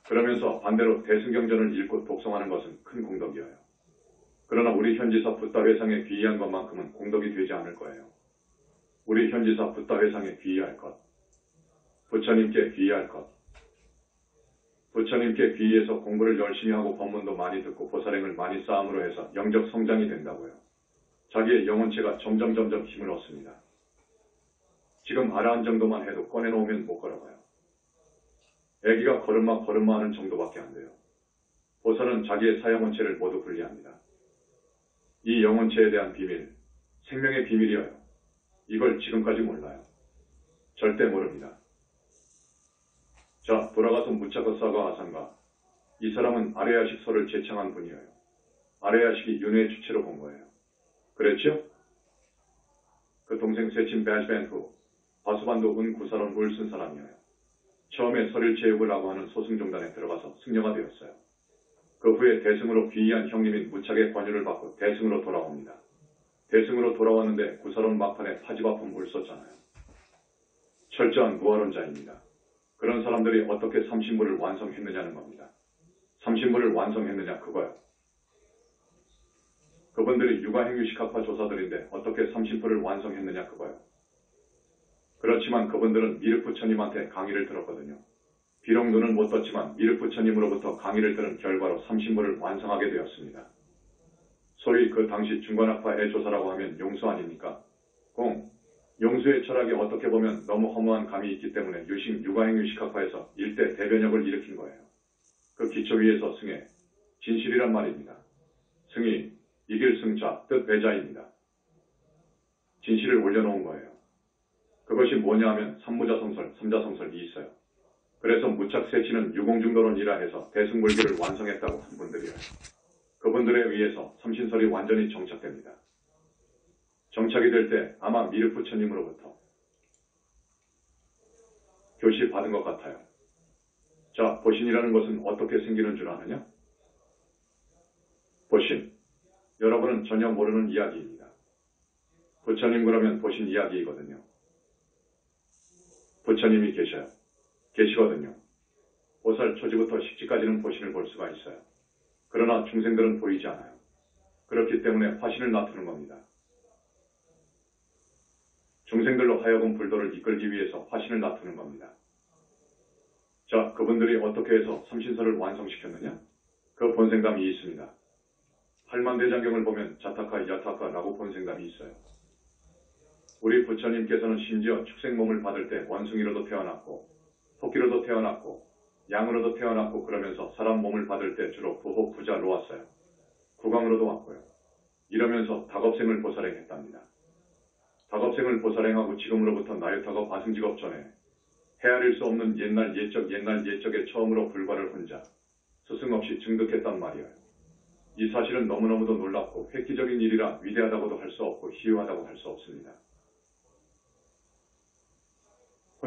그러면서 반대로 대승경전을 읽고 독송하는 것은 큰 공덕이어요. 그러나 우리 현지사 붓다회상에 귀의한 것만큼은 공덕이 되지 않을 거예요. 우리 현지사 붓다회상에 귀의할 것, 부처님께 귀의할 것, 부처님께 귀의해서 공부를 열심히 하고 법문도 많이 듣고 보살행을 많이 쌓음으로 해서 영적 성장이 된다고요. 자기의 영혼체가 점점 힘을 얻습니다. 지금 아라한 정도만 해도 꺼내놓으면 못 걸어가요. 애기가 걸음마 하는 정도밖에 안 돼요. 보살은 자기의 사영혼체를 모두 분리합니다. 이 영혼체에 대한 비밀, 생명의 비밀이어요. 이걸 지금까지 몰라요. 절대 모릅니다. 자, 돌아가서 무차거사가 아산가. 이 사람은 아레야식서를 제창한 분이에요. 아레야식이 윤회의 주체로 본 거예요. 그랬죠? 그 동생 세친 배즈벤 후 바수반도 은구사론 을 쓴 사람이에요. 처음에 설일체육을 하고 하는 소승종단에 들어가서 승려가 되었어요. 그 후에 대승으로 귀의한 형님인 무착의 권유를 받고 대승으로 돌아옵니다. 대승으로 돌아왔는데 구사론 막판에 파지바품 을 썼잖아요. 철저한 무아론자입니다. 그런 사람들이 어떻게 삼신부를 완성했느냐는 겁니다. 삼신부를 완성했느냐 그거요. 그분들이 육아행유식학파 조사들인데 어떻게 삼신부를 완성했느냐 그거요. 그렇지만 그분들은 미륵부처님한테 강의를 들었거든요. 비록 눈은 못 떴지만 미륵부처님으로부터 강의를 들은 결과로 삼신부를 완성하게 되었습니다. 소위 그 당시 중관학파 애조사라고 하면 용수 아닙니까? 용수의 철학이 어떻게 보면 너무 허무한 감이 있기 때문에 육아행유식학파에서 일대 대변혁을 일으킨 거예요. 그 기초 위에서 승해, 진실이란 말입니다. 승이, 이길 승자, 뜻 배자입니다. 진실을 올려놓은 거예요. 그것이 뭐냐 하면 삼무자성설, 삼자성설이 있어요. 그래서 무착세치는 유공중도론이라 해서 대승불교를 완성했다고 한 분들이에요. 그분들에 의해서 삼신설이 완전히 정착됩니다. 정착이 될 때 아마 미륵부처님으로부터 교시 받은 것 같아요. 자, 보신이라는 것은 어떻게 생기는 줄 아느냐? 보신. 여러분은 전혀 모르는 이야기입니다. 부처님 그러면 보신 이야기이거든요. 부처님이 계시거든요. 보살 초지부터 식지까지는 보신을 볼 수가 있어요. 그러나 중생들은 보이지 않아요. 그렇기 때문에 화신을 나타내는 겁니다. 중생들로 하여금 불도를 이끌기 위해서 화신을 나타내는 겁니다. 자, 그분들이 어떻게 해서 삼신설을 완성시켰느냐? 그 본생담이 있습니다. 팔만대장경을 보면 자타카, 야타카라고 본생담이 있어요. 우리 부처님께서는 심지어 축생몸을 받을 때 원숭이로도 태어났고, 토끼로도 태어났고, 양으로도 태어났고 그러면서 사람 몸을 받을 때 주로 부호, 부자로 왔어요. 국왕으로도 왔고요. 이러면서 닭업생을 보살행했답니다. 닭업생을 보살행하고 지금으로부터 나유타가 바승직업 전에 헤아릴 수 없는 옛날 옛적에 처음으로 불과를 혼자 스승 없이 증득했단 말이에요. 이 사실은 너무너무도 놀랍고 획기적인 일이라 위대하다고도 할 수 없고 희유하다고 할 수 없습니다.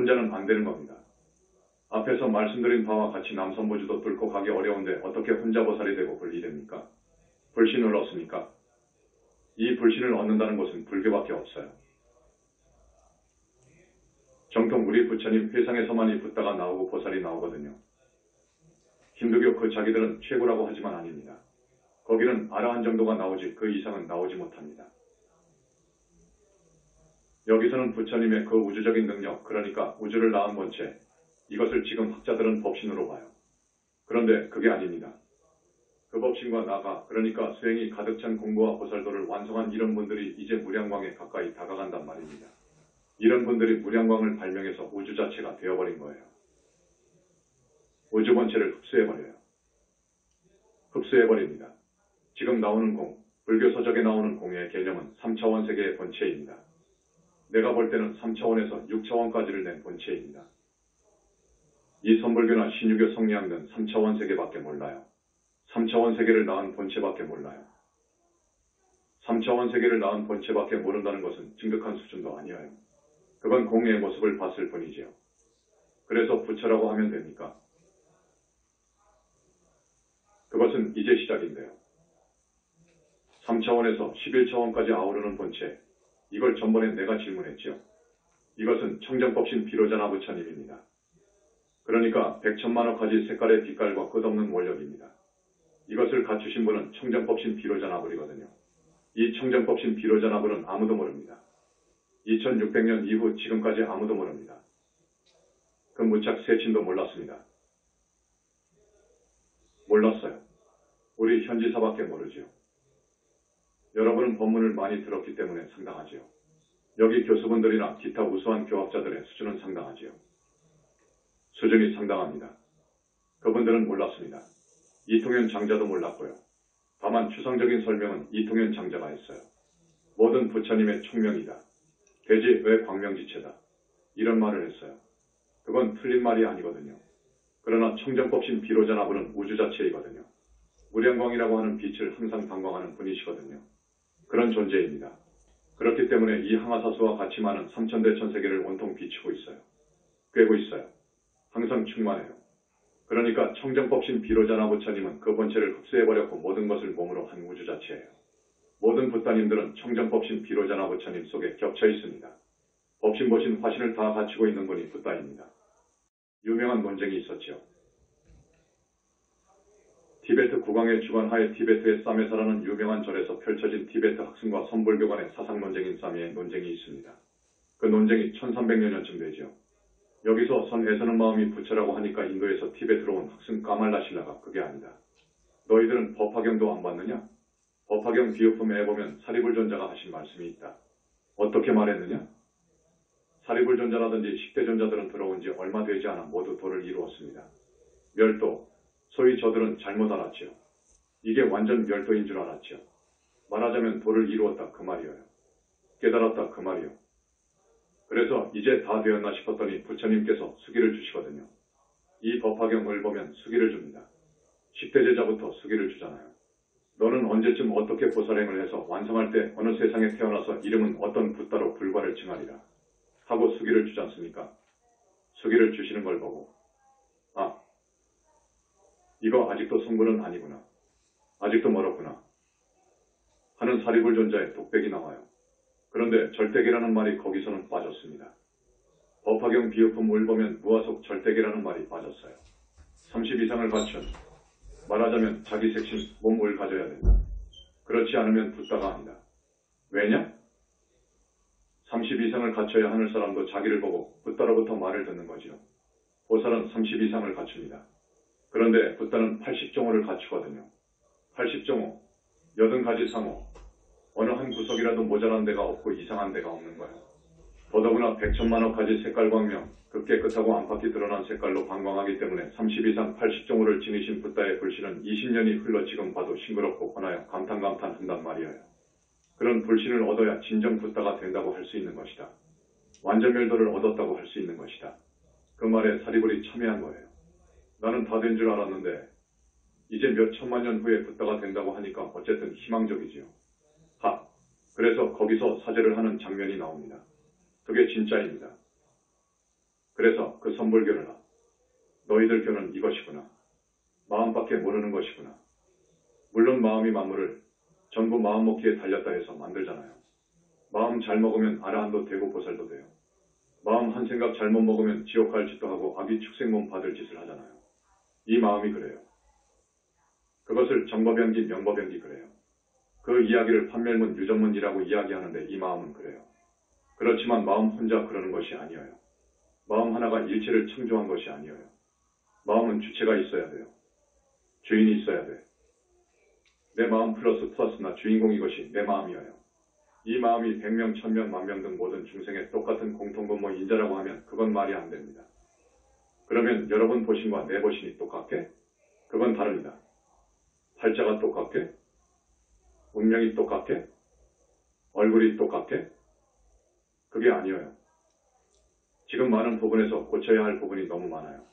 혼자는 안 되는 겁니다. 앞에서 말씀드린 바와 같이 남선보주도 뚫고 가기 어려운데 어떻게 혼자 보살이 되고 불이 됩니까? 불신을 얻습니까? 이 불신을 얻는다는 것은 불교밖에 없어요. 정통 우리 부처님 회상에서만이 붓다가 나오고 보살이 나오거든요. 힌두교 그 자기들은 최고라고 하지만 아닙니다. 거기는 아라한 정도가 나오지 그 이상은 나오지 못합니다. 여기서는 부처님의 그 우주적인 능력, 그러니까 우주를 낳은 본체, 이것을 지금 학자들은 법신으로 봐요. 그런데 그게 아닙니다. 그 법신과 나가, 그러니까 수행이 가득 찬 공부와 보살도를 완성한 이런 분들이 이제 무량광에 가까이 다가간단 말입니다. 이런 분들이 무량광을 발명해서 우주 자체가 되어버린 거예요. 우주 본체를 흡수해버려요. 흡수해버립니다. 지금 나오는 공, 불교 서적에 나오는 공의 개념은 3차원 세계의 본체입니다. 내가 볼 때는 3차원에서 6차원까지를 낸 본체입니다. 이 선불교나 신유교 성리학은 3차원 세계밖에 몰라요. 3차원 세계를 낳은 본체밖에 몰라요. 3차원 세계를 낳은 본체밖에 모른다는 것은 증득한 수준도 아니에요. 그건 공의 모습을 봤을 뿐이지요. 그래서 부처라고 하면 됩니까? 그것은 이제 시작인데요. 3차원에서 11차원까지 아우르는 본체, 이걸 전번에 내가 질문했지요. 이것은 청정법신 비로자나 부처님입니다. 그러니까 백천만억 가지 색깔의 빛깔과 끝없는 원력입니다. 이것을 갖추신 분은 청정법신 비로자나불이거든요. 이 청정법신 비로자나불은 아무도 모릅니다. 2600년 이후 지금까지 아무도 모릅니다. 그 무착 세친도 몰랐습니다. 몰랐어요. 우리 현지사밖에 모르지요. 여러분은 법문을 많이 들었기 때문에 상당하지요. 여기 교수분들이나 기타 우수한 교학자들의 수준은 상당하지요. 수준이 상당합니다. 그분들은 몰랐습니다. 이통현 장자도 몰랐고요. 다만 추상적인 설명은 이통현 장자가 했어요. 모든 부처님의 총명이다. 대지 왜 광명지체다. 이런 말을 했어요. 그건 틀린 말이 아니거든요. 그러나 청정법신 비로자나불은 우주 자체이거든요. 무량광이라고 하는 빛을 항상 방광하는 분이시거든요. 그런 존재입니다. 그렇기 때문에 이 항아사수와 같이 많은 삼천대천 세계를 온통 비추고 있어요. 꿰고 있어요. 항상 충만해요. 그러니까 청정법신 비로자나 부처님은 그 본체를 흡수해버렸고 모든 것을 몸으로 한 우주 자체예요. 모든 붓다님들은 청정법신 비로자나 부처님 속에 겹쳐 있습니다. 법신보신 화신을 다 갖추고 있는 분이 붓다입니다. 유명한 논쟁이 있었지요. 티베트 국왕의 주관하에 티베트의 사메사라는 유명한 절에서 펼쳐진 티베트 학승과 선불교 간의 사상 논쟁인 사미의 논쟁이 있습니다. 그 논쟁이 1300년쯤 되죠. 여기서 선에서는 마음이 부처라고 하니까 인도에서 티베트로 온 학승 까말라신라가 그게 아니다. 너희들은 법화경도 안 봤느냐? 법화경 비유품에 보면 사리불존자가 하신 말씀이 있다. 어떻게 말했느냐? 사리불존자라든지 10대 존자들은 들어온 지 얼마 되지 않아 모두 도를 이루었습니다. 멸도, 소위 저들은 잘못 알았지요. 이게 완전 멸도인 줄 알았지요. 말하자면 도를 이루었다 그 말이에요. 깨달았다 그 말이요. 그래서 이제 다 되었나 싶었더니 부처님께서 수기를 주시거든요. 이 법화경을 보면 수기를 줍니다. 10대 제자부터 수기를 주잖아요. 너는 언제쯤 어떻게 보살행을 해서 완성할 때 어느 세상에 태어나서 이름은 어떤 붓다로 불과를 증하리라 하고 수기를 주지 않습니까? 수기를 주시는 걸 보고 아, 이거 아직도 성불은 아니구나. 아직도 멀었구나. 하는 사리불존자의 독백이 나와요. 그런데 절대계라는 말이 거기서는 빠졌습니다. 법화경 비유품을 보면 무화속 절대계라는 말이 빠졌어요. 30 이상을 갖춘, 말하자면 자기 색신 몸을 가져야 된다. 그렇지 않으면 붓다가 아니다. 왜냐? 30 이상을 갖춰야 하는 사람도 자기를 보고 붓다로부터 말을 듣는 거지요. 보살은 30 이상을 갖춥니다. 그런데 붓다는 80종호를 갖추거든요. 80종호, 80가지 상호, 어느 한 구석이라도 모자란 데가 없고 이상한 데가 없는 거예요. 더더구나 100천만억 가지 색깔 광명, 그 깨끗하고 안팎이 드러난 색깔로 방광하기 때문에 30 이상 80종호를 지니신 붓다의 불신은 20년이 흘러 지금 봐도 싱그럽고 권하여 감탄한단 말이에요. 그런 불신을 얻어야 진정 붓다가 된다고 할 수 있는 것이다. 완전멸도를 얻었다고 할 수 있는 것이다. 그 말에 사리불이 참여한 거예요. 나는 다 된 줄 알았는데 이제 몇 천만 년 후에 붓다가 된다고 하니까 어쨌든 희망적이지요. 그래서 거기서 사죄를 하는 장면이 나옵니다. 그게 진짜입니다. 그래서 그 선불교를 하. 너희들 교는 이것이구나. 마음밖에 모르는 것이구나. 물론 마음이 만물을 전부 마음 먹기에 달렸다 해서 만들잖아요. 마음 잘 먹으면 아라한도 되고 보살도 돼요. 마음 한 생각 잘못 먹으면 지옥 갈 짓도 하고 아기 축생몸 받을 짓을 하잖아요. 이 마음이 그래요. 그것을 정법연기 명법연기 그래요. 그 이야기를 판멸문 유전문이라고 이야기하는데 이 마음은 그래요. 그렇지만 마음 혼자 그러는 것이 아니에요. 마음 하나가 일체를 창조한 것이 아니에요. 마음은 주체가 있어야 돼요. 주인이 있어야 돼. 내 마음 플러스 나 주인공 이것이 내 마음이에요. 이 마음이 100명, 1000명, 10,000명 등 모든 중생의 똑같은 공통분모 인자라고 하면 그건 말이 안 됩니다. 그러면 여러분 보신과 내 보신이 똑같게? 그건 다릅니다. 팔자가 똑같게? 운명이 똑같게? 얼굴이 똑같게? 그게 아니에요. 지금 많은 부분에서 고쳐야 할 부분이 너무 많아요.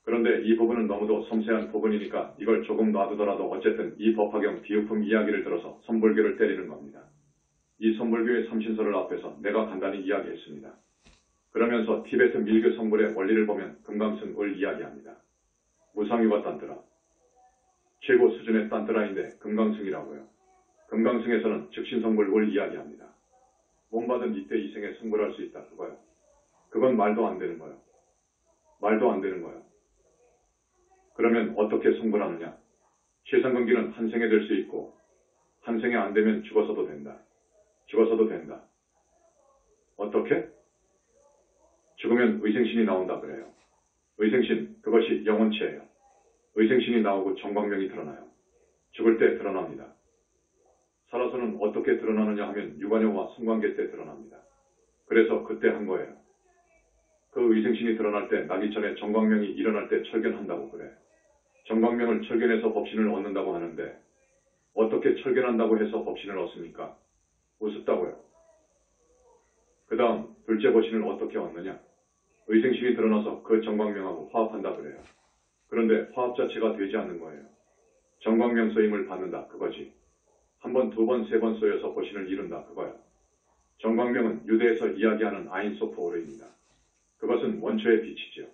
그런데 이 부분은 너무도 섬세한 부분이니까 이걸 조금 놔두더라도 어쨌든 이 법화경 비유품 이야기를 들어서 선불교를 때리는 겁니다. 이 선불교의 삼신설을 앞에서 내가 간단히 이야기했습니다. 그러면서 티베트 밀교 성불의 원리를 보면 금강승을 이야기합니다. 무상유가 딴뜨라. 최고 수준의 딴뜨라인데 금강승이라고요. 금강승에서는 즉신성불을 이야기합니다. 몸받은 이때 이생에 승불할 수 있다 그거요. 그건 말도 안 되는 거예요. 말도 안 되는 거예요. 그러면 어떻게 성불하느냐? 최상근기는 한 생에 될 수 있고 한 생에 안 되면 죽어서도 된다. 죽어서도 된다. 어떻게? 죽으면 의생신이 나온다 그래요. 의생신, 그것이 영혼체예요. 의생신이 나오고 정광명이 드러나요. 죽을 때 드러납니다. 살아서는 어떻게 드러나느냐 하면 유관여와 성관계 때 드러납니다. 그래서 그때 한 거예요. 그 의생신이 드러날 때 나기 전에 정광명이 일어날 때 철견한다고 그래. 정광명을 철견해서 법신을 얻는다고 하는데 어떻게 철견한다고 해서 법신을 얻습니까? 우습다고요. 그 다음 둘째 법신을 어떻게 얻느냐? 의생신이 드러나서 그 정광명하고 화합한다 그래요. 그런데 화합 자체가 되지 않는 거예요. 정광명 쏘임을 받는다 그거지. 한 번, 두 번, 세 번 쏘여서 법신을 이룬다 그거야. 정광명은 유대에서 이야기하는 아인소프 오르입니다. 그것은 원초의 빛이죠.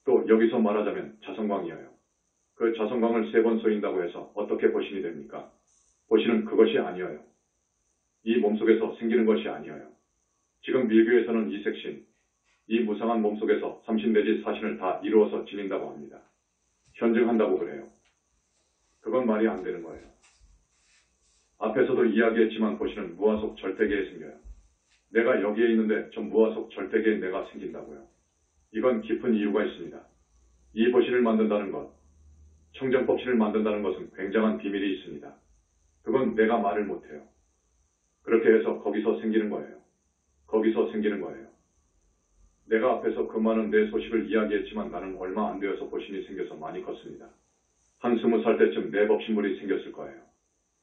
또 여기서 말하자면 자성광이에요. 그 자성광을 세 번 쏘인다고 해서 어떻게 보신이 됩니까? 보신은 그것이 아니에요. 이 몸속에서 생기는 것이 아니에요. 지금 밀교에서는 이 색신, 이 무상한 몸속에서 삼신 내지 사신을 다 이루어서 지닌다고 합니다. 현증한다고 그래요. 그건 말이 안 되는 거예요. 앞에서도 이야기했지만 보신은 무아속 절대계에 생겨요. 내가 여기에 있는데 저 무아속 절대계에 내가 생긴다고요. 이건 깊은 이유가 있습니다. 이 보신을 만든다는 것, 청정법신을 만든다는 것은 굉장한 비밀이 있습니다. 그건 내가 말을 못해요. 그렇게 해서 거기서 생기는 거예요. 거기서 생기는 거예요. 내가 앞에서 그 많은 내 소식을 이야기했지만 나는 얼마 안 되어서 보신이 생겨서 많이 컸습니다. 한 20살 때쯤 내 법신물이 생겼을 거예요.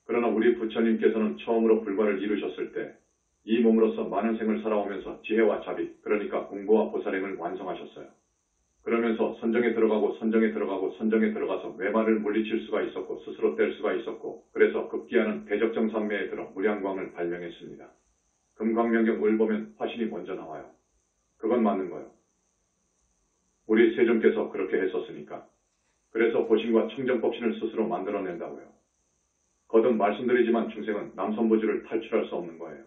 그러나 우리 부처님께서는 처음으로 불과를 이루셨을 때 이 몸으로서 많은 생을 살아오면서 지혜와 자비, 그러니까 공부와 보살행을 완성하셨어요. 그러면서 선정에 들어가고 선정에 들어가고 선정에 들어가서 외마를 물리칠 수가 있었고 스스로 뗄 수가 있었고 그래서 급기야는 대적정산매에 들어 무량광을 발명했습니다. 금광명경을 보면 화신이 먼저 나와요. 그건 맞는 거예요. 우리 세존께서 그렇게 했었으니까. 그래서 보신과 청정법신을 스스로 만들어낸다고요. 거듭 말씀드리지만 중생은 남선부주를 탈출할 수 없는 거예요.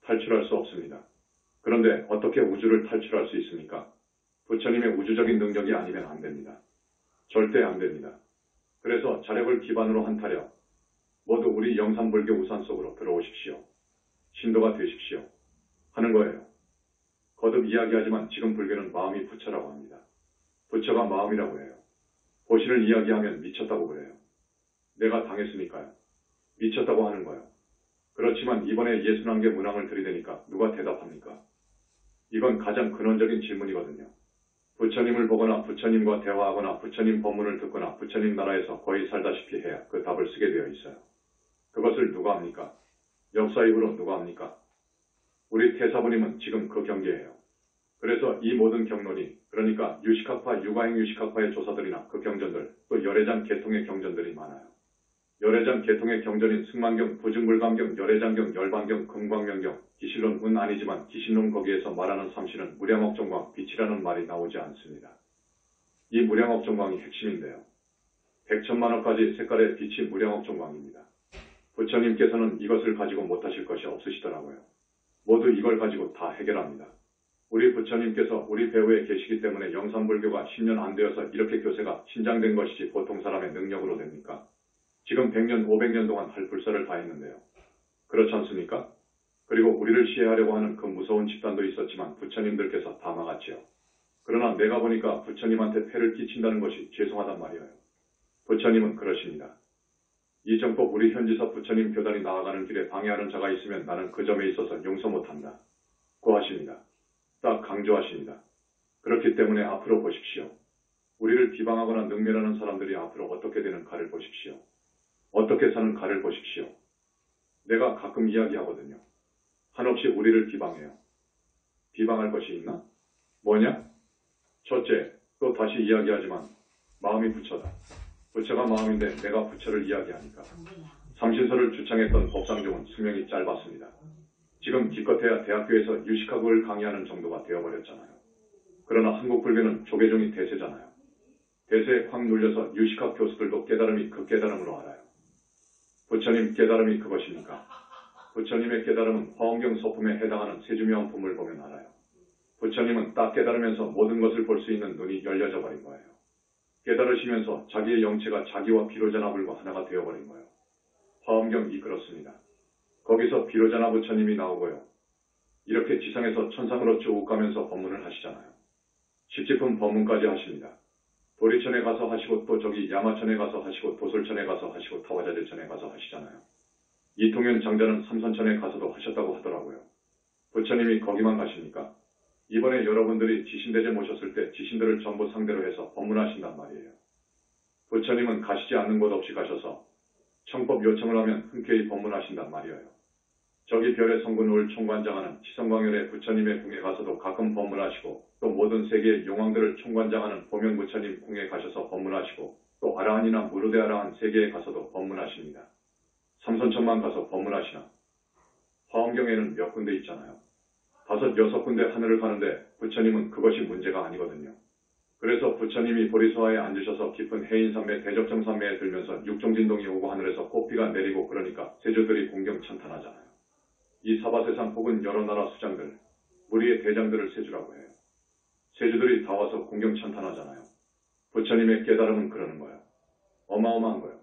탈출할 수 없습니다. 그런데 어떻게 우주를 탈출할 수 있습니까? 부처님의 우주적인 능력이 아니면 안 됩니다. 절대 안 됩니다. 그래서 자력을 기반으로 한 타력, 모두 우리 영산불교 우산 속으로 들어오십시오. 신도가 되십시오. 하는 거예요. 거듭 이야기하지만 지금 불교는 마음이 부처라고 합니다. 부처가 마음이라고 해요. 보신을 이야기하면 미쳤다고 그래요. 내가 당했으니까요. 미쳤다고 하는 거예요. 그렇지만 이번에 61개 문항을 들이대니까 누가 대답합니까? 이건 가장 근원적인 질문이거든요. 부처님을 보거나 부처님과 대화하거나 부처님 법문을 듣거나 부처님 나라에서 거의 살다시피 해야 그 답을 쓰게 되어 있어요. 그것을 누가 합니까? 역사 이후로 누가 합니까? 우리 태사부님은 지금 그 경계예요. 그래서 이 모든 경론이, 그러니까 유식학파, 유가행 유식학파의 조사들이나 그 경전들, 또 열애장 계통의 경전들이 많아요. 열애장 계통의 경전인 승만경, 부증불감경, 열애장경, 열반경, 금광명경, 기실론은 아니지만 기실론 거기에서 말하는 삼시는 무량억정광, 빛이라는 말이 나오지 않습니다. 이 무량억정광이 핵심인데요. 백천만억까지 색깔의 빛이 무량억정광입니다. 부처님께서는 이것을 가지고 못하실 것이 없으시더라고요. 모두 이걸 가지고 다 해결합니다. 우리 부처님께서 우리 배후에 계시기 때문에 영산불교가 10년 안 되어서 이렇게 교세가 신장된 것이지 보통 사람의 능력으로 됩니까? 지금 100년, 500년 동안 할 불사를 다 했는데요. 그렇지 않습니까? 그리고 우리를 시해하려고 하는 그 무서운 집단도 있었지만 부처님들께서 다 막았지요. 그러나 내가 보니까 부처님한테 폐를 끼친다는 것이 죄송하단 말이에요. 부처님은 그러십니다. 이정법 우리 현지사 부처님 교단이 나아가는 길에 방해하는 자가 있으면 나는 그 점에 있어서 용서 못한다. 고 하십니다. 딱 강조하십니다. 그렇기 때문에 앞으로 보십시오. 우리를 비방하거나 능멸하는 사람들이 앞으로 어떻게 되는가를 보십시오. 어떻게 사는가를 보십시오. 내가 가끔 이야기하거든요. 한없이 우리를 비방해요. 비방할 것이 있나? 뭐냐? 첫째, 또 다시 이야기하지만 마음이 부처다. 부처가 마음인데 내가 부처를 이야기하니까. 삼신서를 주창했던 법상종은 수명이 짧았습니다. 지금 기껏해야 대학교에서 유식학을 강의하는 정도가 되어버렸잖아요. 그러나 한국 불교는 조계종이 대세잖아요. 대세에 확 눌려서 유식학 교수들도 깨달음이 그 깨달음으로 알아요. 부처님 깨달음이 그것입니까? 부처님의 깨달음은 화엄경 서품에 해당하는 세주명품을 보면 알아요. 부처님은 딱 깨달으면서 모든 것을 볼 수 있는 눈이 열려져 버린 거예요. 깨달으시면서 자기의 영체가 자기와 비로자나불과 하나가 되어버린 거예요. 화엄경이 그렇습니다. 거기서 비로자나 부처님이 나오고요. 이렇게 지상에서 천상으로 쭉 가면서 법문을 하시잖아요. 십지품 법문까지 하십니다. 도리천에 가서 하시고 또 저기 야마천에 가서 하시고 도솔천에 가서 하시고 타화자재천에 가서 하시잖아요. 이통현 장자는 삼선천에 가서도 하셨다고 하더라고요. 부처님이 거기만 가십니까? 이번에 여러분들이 지신대제 모셨을 때 지신들을 전부 상대로 해서 법문하신단 말이에요. 부처님은 가시지 않는 곳 없이 가셔서 청법 요청을 하면 흔쾌히 법문하신단 말이에요. 저기 별의 성군을 총관장하는 치성광열의 부처님의 궁에 가서도 가끔 법문하시고 또 모든 세계의 용왕들을 총관장하는 보면 부처님 궁에 가셔서 법문하시고 또 아라한이나 무르대 아라한 세계에 가서도 법문하십니다. 삼선천만 가서 법문하시나? 화엄경에는 몇 군데 있잖아요. 5, 6군데 하늘을 가는데 부처님은 그것이 문제가 아니거든요. 그래서 부처님이 보리소화에 앉으셔서 깊은 해인산매 대적정산매에 들면서 육종진동이 오고 하늘에서 꽃비가 내리고 그러니까 세조들이 공경 찬탄하잖아요. 이 사바세상 혹은 여러 나라 수장들, 무리의 대장들을 세주라고 해요. 세주들이 다 와서 공경 찬탄하잖아요. 부처님의 깨달음은 그러는 거예요. 어마어마한 거예요.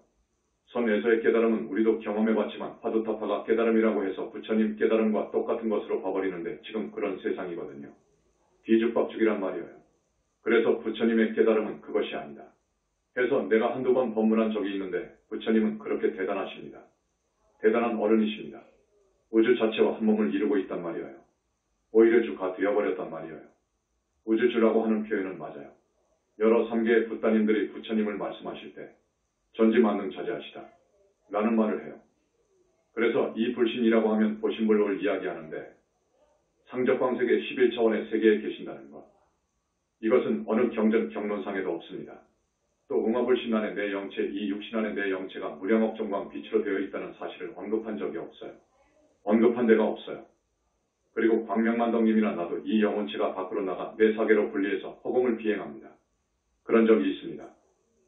선에서의 깨달음은 우리도 경험해봤지만 화두타파가 깨달음이라고 해서 부처님 깨달음과 똑같은 것으로 봐버리는데 지금 그런 세상이거든요. 뒤죽박죽이란 말이에요. 그래서 부처님의 깨달음은 그것이 아니다. 해서 내가 한두 번 법문한 적이 있는데 부처님은 그렇게 대단하십니다. 대단한 어른이십니다. 우주 자체와 한 몸을 이루고 있단 말이에요. 오히려 주가 되어버렸단 말이에요. 우주주라고 하는 표현은 맞아요. 여러 3개의 붓다님들이 부처님을 말씀하실 때 전지만능자재하시다 라는 말을 해요. 그래서 이 불신이라고 하면 보신불록을 이야기하는데 상적광세계 11차원의 세계에 계신다는 것. 이것은 어느 경전 경론상에도 없습니다. 또 응화불신 안에 내 영체, 이 육신 안에 내 영체가 무량억정광 빛으로 되어 있다는 사실을 언급한 적이 없어요. 언급한 데가 없어요. 그리고 광명만덕님이나 나도 이 영혼체가 밖으로 나가 내 사계로 분리해서 허공을 비행합니다. 그런 적이 있습니다.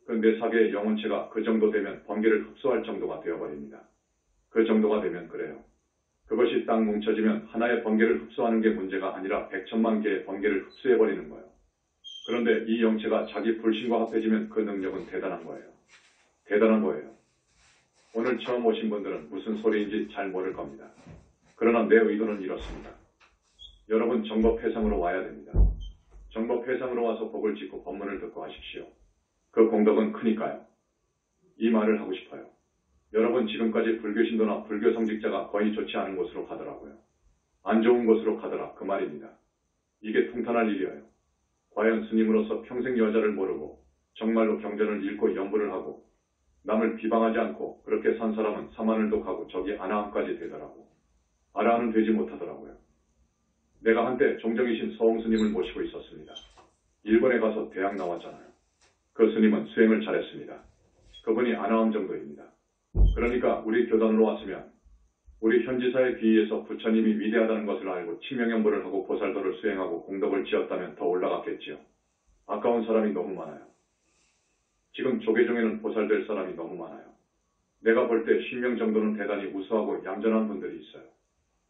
그 내 사계의 영혼체가 그 정도 되면 번개를 흡수할 정도가 되어버립니다. 그 정도가 되면 그래요. 그것이 딱 뭉쳐지면 하나의 번개를 흡수하는 게 문제가 아니라 100천만 개의 번개를 흡수해버리는 거예요. 그런데 이 영체가 자기 불신과 합해지면 그 능력은 대단한 거예요. 대단한 거예요. 오늘 처음 오신 분들은 무슨 소리인지 잘 모를 겁니다. 그러나 내 의도는 이렇습니다. 여러분 정법회상으로 와야 됩니다. 정법회상으로 와서 복을 짓고 법문을 듣고 하십시오. 그 공덕은 크니까요. 이 말을 하고 싶어요. 여러분 지금까지 불교신도나 불교성직자가 거의 좋지 않은 곳으로 가더라고요. 안 좋은 곳으로 가더라 그 말입니다. 이게 통탄할 일이에요. 과연 스님으로서 평생 여자를 모르고 정말로 경전을 읽고 연부를 하고 남을 비방하지 않고 그렇게 산 사람은 사마늘도 가고 저기 아나함까지 되더라고. 아라한은 되지 못하더라고요. 내가 한때 종정이신 서홍 스님을 모시고 있었습니다. 일본에 가서 대학 나왔잖아요. 그 스님은 수행을 잘했습니다. 그분이 아나함 정도입니다. 그러니까 우리 교단으로 왔으면 우리 현지사의 비위에서 부처님이 위대하다는 것을 알고 칭명연보를 하고 보살도를 수행하고 공덕을 지었다면 더 올라갔겠지요. 아까운 사람이 너무 많아요. 지금 조계종에는 보살될 사람이 너무 많아요. 내가 볼 때 10명 정도는 대단히 우수하고 얌전한 분들이 있어요.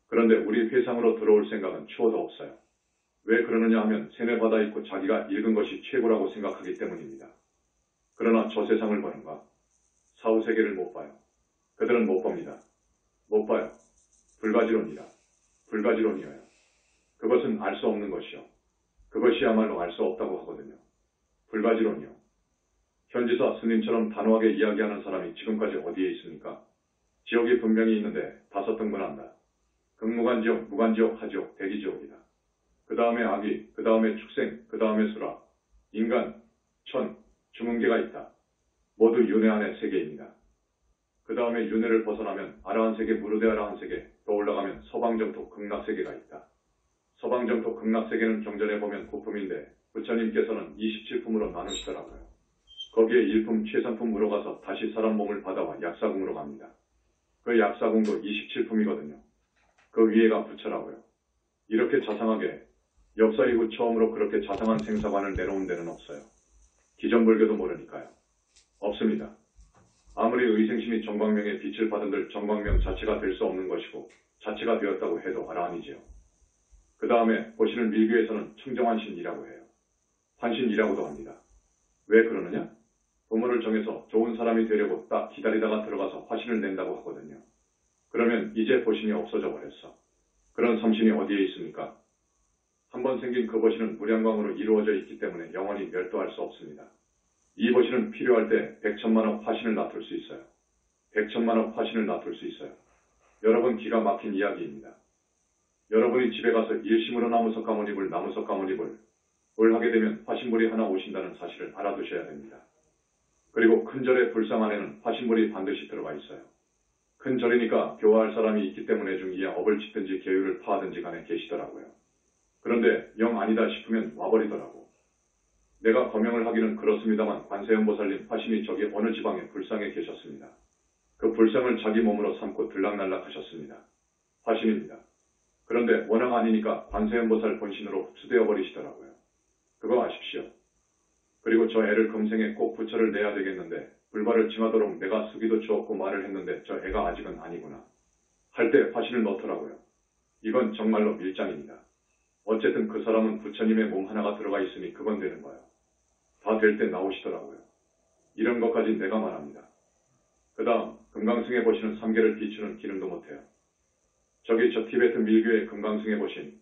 그런데 우리 회상으로 들어올 생각은 추호도 없어요. 왜 그러느냐 하면 세뇌받아 있고 자기가 읽은 것이 최고라고 생각하기 때문입니다. 그러나 저 세상을 보는가? 사후세계를 못 봐요. 그들은 못 봅니다. 못 봐요. 불가지론이라. 불가지론이어요. 그것은 알 수 없는 것이요. 그것이야말로 알 수 없다고 하거든요. 불가지론이요. 현지사 스님처럼 단호하게 이야기하는 사람이 지금까지 어디에 있습니까? 지옥이 분명히 있는데 5등분한다. 극무간지옥, 무간지옥, 하지옥, 대기지옥이다. 그 다음에 아기, 그 다음에 축생, 그 다음에 수라, 인간, 천, 중흥계가 있다. 모두 윤회 안의 세계입니다. 그 다음에 윤회를 벗어나면 아라한 세계, 무르대 아라한 세계, 또 올라가면 서방정토 극락세계가 있다. 서방정토 극락세계는 경전에 보면 9품인데 부처님께서는 27품으로 나누시더라고요. 거기에 1품 최상품으로 가서 다시 사람 몸을 받아와 약사궁으로 갑니다. 그 약사궁도 27품이거든요. 그 위에가 부처라고요. 이렇게 자상하게 역사 이후 처음으로 그렇게 자상한 생사관을 내놓은 데는 없어요. 기존불교도 모르니까요. 없습니다. 아무리 의생신이 정광명의 빛을 받은들 정광명 자체가 될 수 없는 것이고 자체가 되었다고 해도 아라한이지요. 그 다음에 보시는 밀교에서는 청정환신이라고 해요. 환신이라고도 합니다. 왜 그러느냐? 도문을 정해서 좋은 사람이 되려고 딱 기다리다가 들어가서 화신을 낸다고 하거든요. 그러면 이제 보신이 없어져 버렸어. 그런 삼신이 어디에 있습니까? 한번 생긴 그 보신은 무량광으로 이루어져 있기 때문에 영원히 멸도할 수 없습니다. 이 보신은 필요할 때 100천만억 화신을 놔둘 수 있어요. 100천만억 화신을 놔둘 수 있어요. 여러분 기가 막힌 이야기입니다. 여러분이 집에 가서 일심으로 나무석 가모니불 나무석 가모니불 을 하게 되면 화신불이 하나 오신다는 사실을 알아두셔야 됩니다. 그리고 큰 절의 불상 안에는 화신불이 반드시 들어가 있어요. 큰 절이니까 교화할 사람이 있기 때문에 중이야 업을 짓든지 계율을 파하든지 간에 계시더라고요. 그런데 영 아니다 싶으면 와버리더라고. 내가 거명을 하기는 그렇습니다만 관세음보살님 화신이 저기 어느 지방의 불상에 계셨습니다. 그 불상을 자기 몸으로 삼고 들락날락 하셨습니다. 화신입니다. 그런데 워낙 아니니까 관세음보살 본신으로 흡수되어 버리시더라고요. 그거 아십시오. 그리고 저 애를 금생에 꼭 부처를 내야 되겠는데 불발을 징하도록 내가 수기도 주었고 말을 했는데 저 애가 아직은 아니구나. 할 때 화신을 넣더라고요. 이건 정말로 밀장입니다. 어쨌든 그 사람은 부처님의 몸 하나가 들어가 있으니 그건 되는 거예요. 다 될 때 나오시더라고요. 이런 것까지 내가 말합니다. 그 다음 금강승에 보시는 3개를 비추는 기능도 못해요. 저기 저 티베트 밀교의 금강승에 보신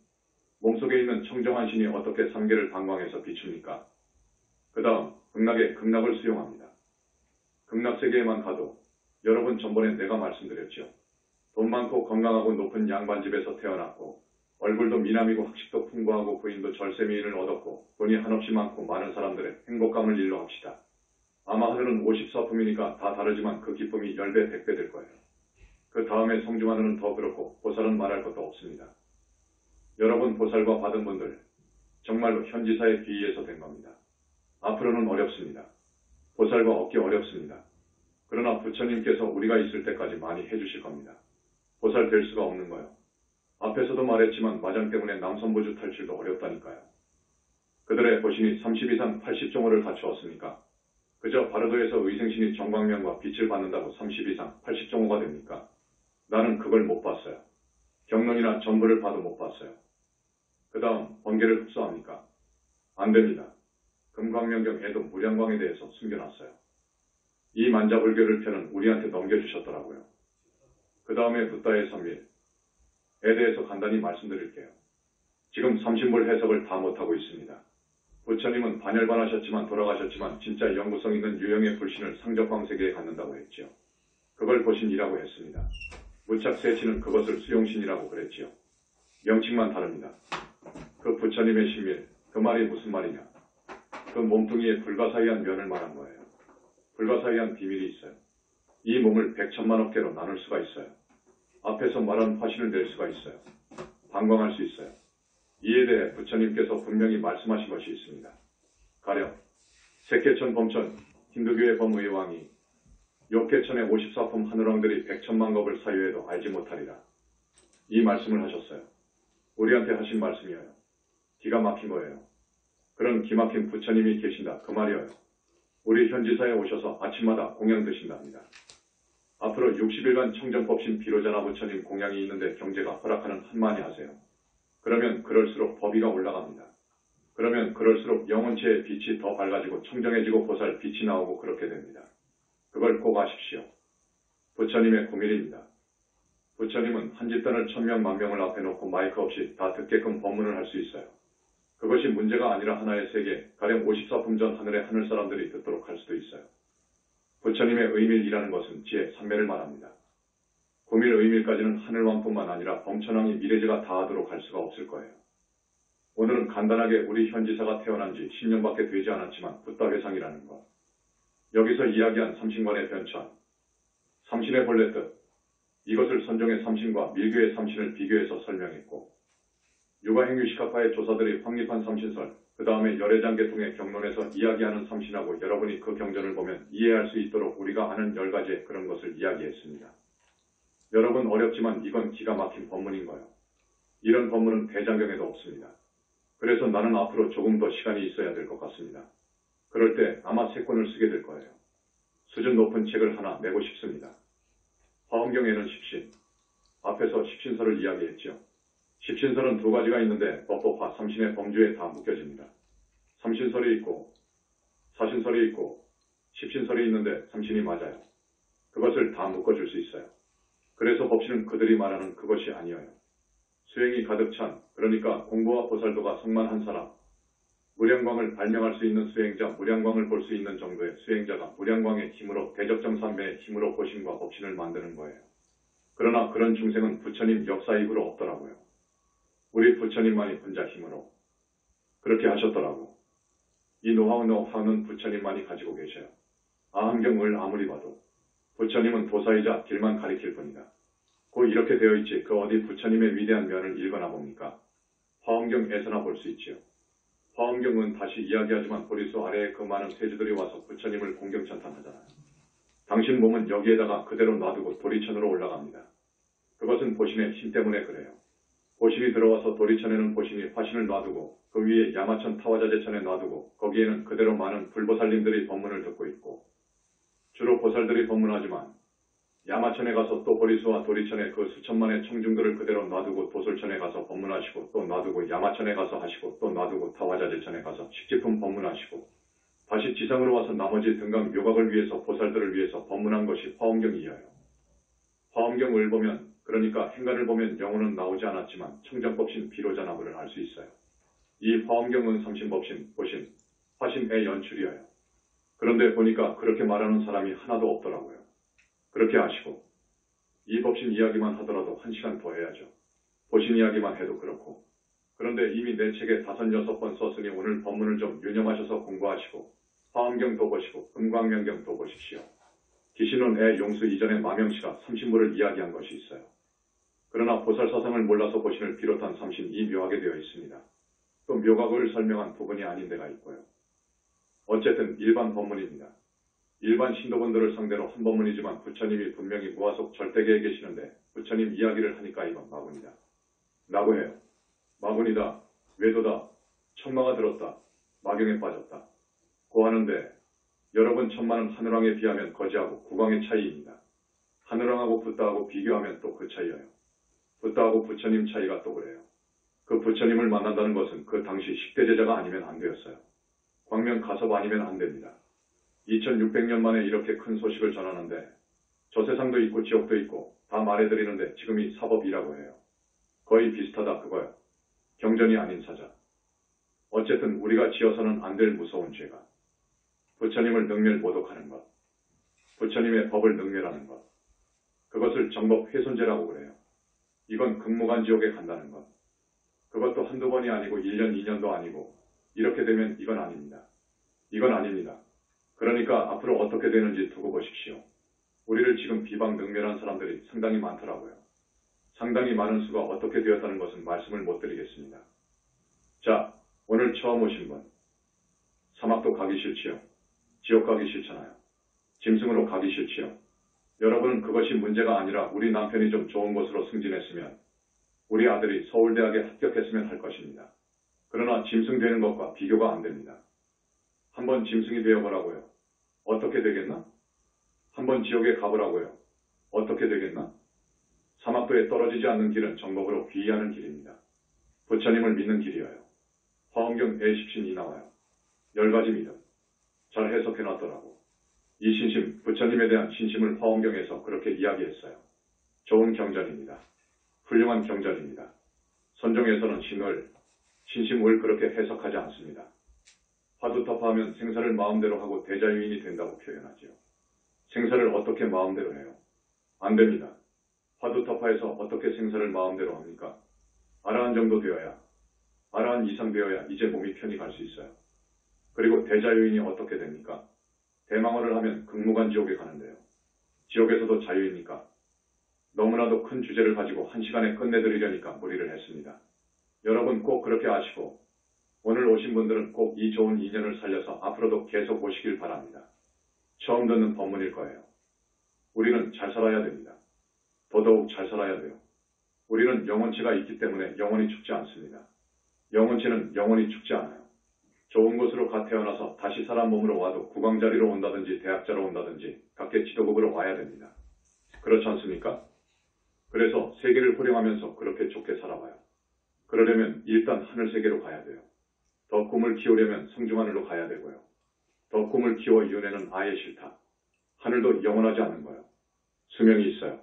몸속에 있는 청정환신이 어떻게 3개를 방광해서 비춥니까? 그 다음 극락에 극락을 수용합니다. 극락세계에만 가도 여러분 전번에 내가 말씀드렸죠. 돈 많고 건강하고 높은 양반집에서 태어났고 얼굴도 미남이고 학식도 풍부하고 부인도 절세미인을 얻었고 돈이 한없이 많고 많은 사람들의 행복감을 일로 합시다. 아마 하늘은 54품이니까 다 다르지만 그 기쁨이 10배, 100배 될 거예요. 그 다음에 성중하늘은 더 그렇고 보살은 말할 것도 없습니다. 여러분 보살과 받은 분들 정말로 현지사의 비위에서 된 겁니다. 앞으로는 어렵습니다. 보살과 얻기 어렵습니다. 그러나 부처님께서 우리가 있을 때까지 많이 해주실 겁니다. 보살 될 수가 없는 거요. 앞에서도 말했지만 마장 때문에 남선보주 탈출도 어렵다니까요. 그들의 보신이 30 이상 80종호를 갖추었습니까? 그저 바르도에서 의생신이 정광명과 빛을 받는다고 30 이상 80종호가 됩니까? 나는 그걸 못 봤어요. 경론이나 전부를 봐도 못 봤어요. 그 다음 번개를 흡수합니까? 안 됩니다. 금광명경에도 무량광에 대해서 숨겨놨어요. 이 만자불교를 펴는 우리한테 넘겨주셨더라고요. 그 다음에 붓다의 선밀에 대해서 간단히 말씀드릴게요. 지금 삼신불 해석을 다 못하고 있습니다. 부처님은 반열반하셨지만 돌아가셨지만 진짜 영구성 있는 유형의 불신을 상적광세계에 갖는다고 했지요. 그걸 보신이라고 했습니다. 무착세치는 그것을 수용신이라고 그랬지요. 명칭만 다릅니다. 그 부처님의 신밀, 그 말이 무슨 말이냐. 그 몸뚱이에 불가사의한 면을 말한 거예요. 불가사의한 비밀이 있어요. 이 몸을 100천만억 개로 나눌 수가 있어요. 앞에서 말한 화신을 낼 수가 있어요. 방광할 수 있어요. 이에 대해 부처님께서 분명히 말씀하신 것이 있습니다. 가령 색계천 범천 힌두교의 범의왕이 욕계천의 54품 하늘왕들이 100천만 겁을 사유해도 알지 못하리라. 이 말씀을 하셨어요. 우리한테 하신 말씀이에요. 기가 막힌 거예요. 그런 기막힌 부처님이 계신다 그 말이에요. 우리 현지사에 오셔서 아침마다 공양 드신답니다. 앞으로 60일간 청정법신 비로자나 부처님 공양이 있는데 경제가 허락하는 한만히 하세요. 그러면 그럴수록 법위가 올라갑니다. 그러면 그럴수록 영혼체의 빛이 더 밝아지고 청정해지고 보살 빛이 나오고 그렇게 됩니다. 그걸 꼭 아십시오. 부처님의 구밀입니다. 부처님은 한 집단을 1000명 만명을 앞에 놓고 마이크 없이 다 듣게끔 법문을 할 수 있어요. 그것이 문제가 아니라 하나의 세계, 가령 54품 전 하늘의 하늘 사람들이 듣도록 할 수도 있어요. 부처님의 의밀이라는 것은 지혜, 삼매를 말합니다. 구밀 의밀까지는 하늘왕뿐만 아니라 범천왕이 미래제가 다 하도록 할 수가 없을 거예요. 오늘은 간단하게 우리 현지사가 태어난 지 10년밖에 되지 않았지만 붓다회상이라는 것. 여기서 이야기한 삼신관의 변천, 삼신의 본래 뜻, 이것을 선종의 삼신과 밀교의 삼신을 비교해서 설명했고, 유가행유식학파의 조사들이 확립한 삼신설, 그 다음에 열애장계통의 경론에서 이야기하는 삼신하고 여러분이 그 경전을 보면 이해할 수 있도록 우리가 아는 10가지의 그런 것을 이야기했습니다. 여러분 어렵지만 이건 기가 막힌 법문인 거예요. 이런 법문은 대장경에도 없습니다. 그래서 나는 앞으로 조금 더 시간이 있어야 될 것 같습니다. 그럴 때 아마 3권을 쓰게 될 거예요. 수준 높은 책을 하나 내고 싶습니다. 화엄경에는 십신, 앞에서 십신설을 이야기했죠. 십신설은 2가지가 있는데 법법화, 삼신의 범주에 다 묶여집니다. 삼신설이 있고 사신설이 있고 십신설이 있는데 삼신이 맞아요. 그것을 다 묶어줄 수 있어요. 그래서 법신은 그들이 말하는 그것이 아니어요. 수행이 가득 찬, 그러니까 공부와 보살도가 성만한 사람, 무량광을 발명할 수 있는 수행자, 무량광을 볼 수 있는 정도의 수행자가 무량광의 힘으로 대적정삼매의 힘으로 보신과 법신을 만드는 거예요. 그러나 그런 중생은 부처님 역사 이후로 없더라고요. 우리 부처님만이 혼자 힘으로 그렇게 하셨더라고. 이 노하우는 부처님만이 가지고 계셔요. 아함경을 아무리 봐도 부처님은 도사이자 길만 가리킬 뿐이다. 곧 이렇게 되어 있지 그 어디 부처님의 위대한 면을 읽거나 봅니까? 화엄경에서나 볼 수 있지요. 화엄경은 다시 이야기하지만 보리수 아래에 그 많은 세주들이 와서 부처님을 공경찬탄하잖아요. 당신 몸은 여기에다가 그대로 놔두고 도리천으로 올라갑니다. 그것은 보신의 힘 때문에 그래요. 보신이 들어와서 도리천에는 보신이 화신을 놔두고 그 위에 야마천 타화자재천에 놔두고 거기에는 그대로 많은 불보살님들이 법문을 듣고 있고 주로 보살들이 법문하지만 야마천에 가서 또 보리수와 도리천에 그 수천만의 청중들을 그대로 놔두고 도솔천에 가서 법문하시고 또 놔두고 야마천에 가서 하시고 또 놔두고 타화자재천에 가서 식지품 법문하시고 다시 지상으로 와서 나머지 등강 묘각을 위해서 보살들을 위해서 법문한 것이 화엄경이에요. 화엄경을 보면 그러니까 행간을 보면 영혼은 나오지 않았지만 청정법신 비로자나무를 알 수 있어요. 이 화엄경은 삼신법신, 보신, 화신의 연출이에요. 그런데 보니까 그렇게 말하는 사람이 하나도 없더라고요. 그렇게 아시고 이 법신 이야기만 하더라도 1시간 더 해야죠. 보신 이야기만 해도 그렇고 그런데 이미 내 책에 5, 6번 썼으니 오늘 법문을 좀 유념하셔서 공부하시고 화엄경도 보시고 금광명경도 보십시오. 기신론의 용수 이전에 마명씨가 삼신물을 이야기한 것이 있어요. 그러나 보살사상을 몰라서 보신을 비롯한 삼신이 묘하게 되어 있습니다. 또 묘각을 설명한 부분이 아닌 데가 있고요. 어쨌든 일반 법문입니다. 일반 신도분들을 상대로 한 법문이지만 부처님이 분명히 무화속 절대계에 계시는데 부처님 이야기를 하니까 이건 마군이다. 라고 해요. 마군이다. 외도다. 천마가 들었다. 마경에 빠졌다. 고 하는데 여러분 천마는 하늘왕에 비하면 거지하고 국왕의 차이입니다. 하늘왕하고 붓다하고 비교하면 또 그 차이예요. 붓다하고 부처님 차이가 또 그래요. 그 부처님을 만난다는 것은 그 당시 10대 제자가 아니면 안 되었어요. 광명 가섭 아니면 안 됩니다. 2600년 만에 이렇게 큰 소식을 전하는데 저 세상도 있고 지옥도 있고 다 말해드리는데 지금이 사법이라고 해요. 거의 비슷하다 그거요. 경전이 아닌 사자. 어쨌든 우리가 지어서는 안 될 무서운 죄가 부처님을 능멸 모독하는 것, 부처님의 법을 능멸하는 것, 그것을 정법 훼손죄라고 그래요. 이건 극무간지옥에 간다는 것. 그것도 한두 번이 아니고 1년, 2년도 아니고 이렇게 되면 이건 아닙니다. 이건 아닙니다. 그러니까 앞으로 어떻게 되는지 두고 보십시오. 우리를 지금 비방 능멸한 사람들이 상당히 많더라고요. 상당히 많은 수가 어떻게 되었다는 것은 말씀을 못 드리겠습니다. 자, 오늘 처음 오신 분. 사막도 가기 싫지요. 지옥 가기 싫잖아요. 짐승으로 가기 싫지요. 여러분은 그것이 문제가 아니라 우리 남편이 좀 좋은 곳으로 승진했으면, 우리 아들이 서울대학에 합격했으면 할 것입니다. 그러나 짐승 되는 것과 비교가 안 됩니다. 한번 짐승이 되어보라고요. 어떻게 되겠나? 한번 지옥에 가보라고요. 어떻게 되겠나? 사막도에 떨어지지 않는 길은 정법으로 귀의하는 길입니다. 부처님을 믿는 길이어요. 화엄경 애십신이 나와요. 10가지 믿음. 잘 해석해놨더라고. 이 신심, 부처님에 대한 신심을 화엄경에서 그렇게 이야기했어요. 좋은 경전입니다. 훌륭한 경전입니다. 선종에서는 신심을 그렇게 해석하지 않습니다. 화두타파하면 생사를 마음대로 하고 대자유인이 된다고 표현하지요. 생사를 어떻게 마음대로 해요? 안 됩니다. 화두타파에서 어떻게 생사를 마음대로 합니까? 아라한 정도 되어야, 아라한 이상 되어야 이제 몸이 편히 갈 수 있어요. 그리고 대자유인이 어떻게 됩니까? 대망언을 하면 극무관 지옥에 가는데요. 지옥에서도 자유입니까? 너무나도 큰 주제를 가지고 1시간에 끝내드리려니까 무리를 했습니다. 여러분 꼭 그렇게 아시고 오늘 오신 분들은 꼭 이 좋은 인연을 살려서 앞으로도 계속 오시길 바랍니다. 처음 듣는 법문일 거예요. 우리는 잘 살아야 됩니다. 더더욱 잘 살아야 돼요. 우리는 영혼체가 있기 때문에 영원히 죽지 않습니다. 영혼체는 영원히 죽지 않아요. 좋은 곳으로 가 태어나서 다시 사람 몸으로 와도 국왕자리로 온다든지 대학자로 온다든지 각계 지도급으로 와야 됩니다. 그렇지 않습니까? 그래서 세계를 호령하면서 그렇게 좋게 살아봐요. 그러려면 일단 하늘세계로 가야 돼요. 더 꿈을 키우려면 성중하늘로 가야 되고요. 더 꿈을 키워 윤회는 아예 싫다. 하늘도 영원하지 않는 거예요. 수명이 있어요.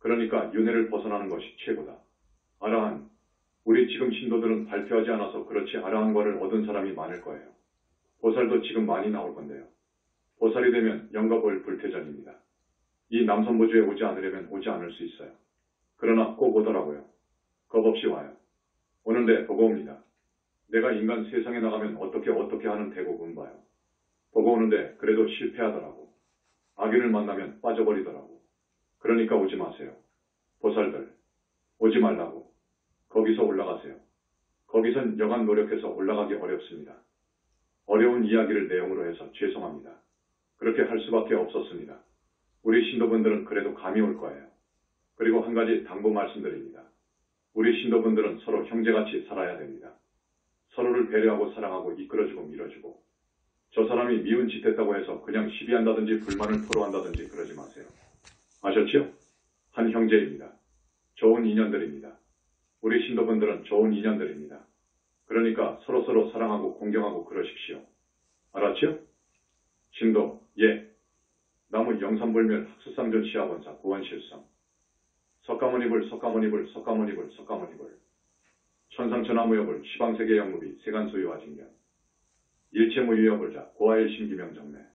그러니까 윤회를 벗어나는 것이 최고다. 아라한, 우리 지금 신도들은 발표하지 않아서 그렇지 아라한과를 얻은 사람이 많을 거예요. 보살도 지금 많이 나올 건데요. 보살이 되면 영겁을 불태전입니다. 이 남선보주에 오지 않으려면 오지 않을 수 있어요. 그러나 꼭 오더라고요. 겁 없이 와요. 오는데 보고 옵니다. 내가 인간 세상에 나가면 어떻게 하는 대국은 봐요. 보고 오는데 그래도 실패하더라고. 악인을 만나면 빠져버리더라고. 그러니까 오지 마세요. 보살들, 오지 말라고. 거기서 올라가세요. 거기선 여간 노력해서 올라가기 어렵습니다. 어려운 이야기를 내용으로 해서 죄송합니다. 그렇게 할 수밖에 없었습니다. 우리 신도분들은 그래도 감이 올 거예요. 그리고 한 가지 당부 말씀드립니다. 우리 신도분들은 서로 형제같이 살아야 됩니다. 서로를 배려하고 사랑하고 이끌어주고 밀어주고, 저 사람이 미운 짓 했다고 해서 그냥 시비한다든지 불만을 토로한다든지 그러지 마세요. 아셨지요? 한 형제입니다. 좋은 인연들입니다. 우리 신도분들은 좋은 인연들입니다. 그러니까 서로서로 사랑하고 공경하고 그러십시오. 알았지요? 신도, 예. 나무 영산불멸 학수상전 시아본사 구원실성. 석가모니불 천상천하무여불 시방세계 영무비 세간소유와 징견 일체무유여불자 고아일심기명정매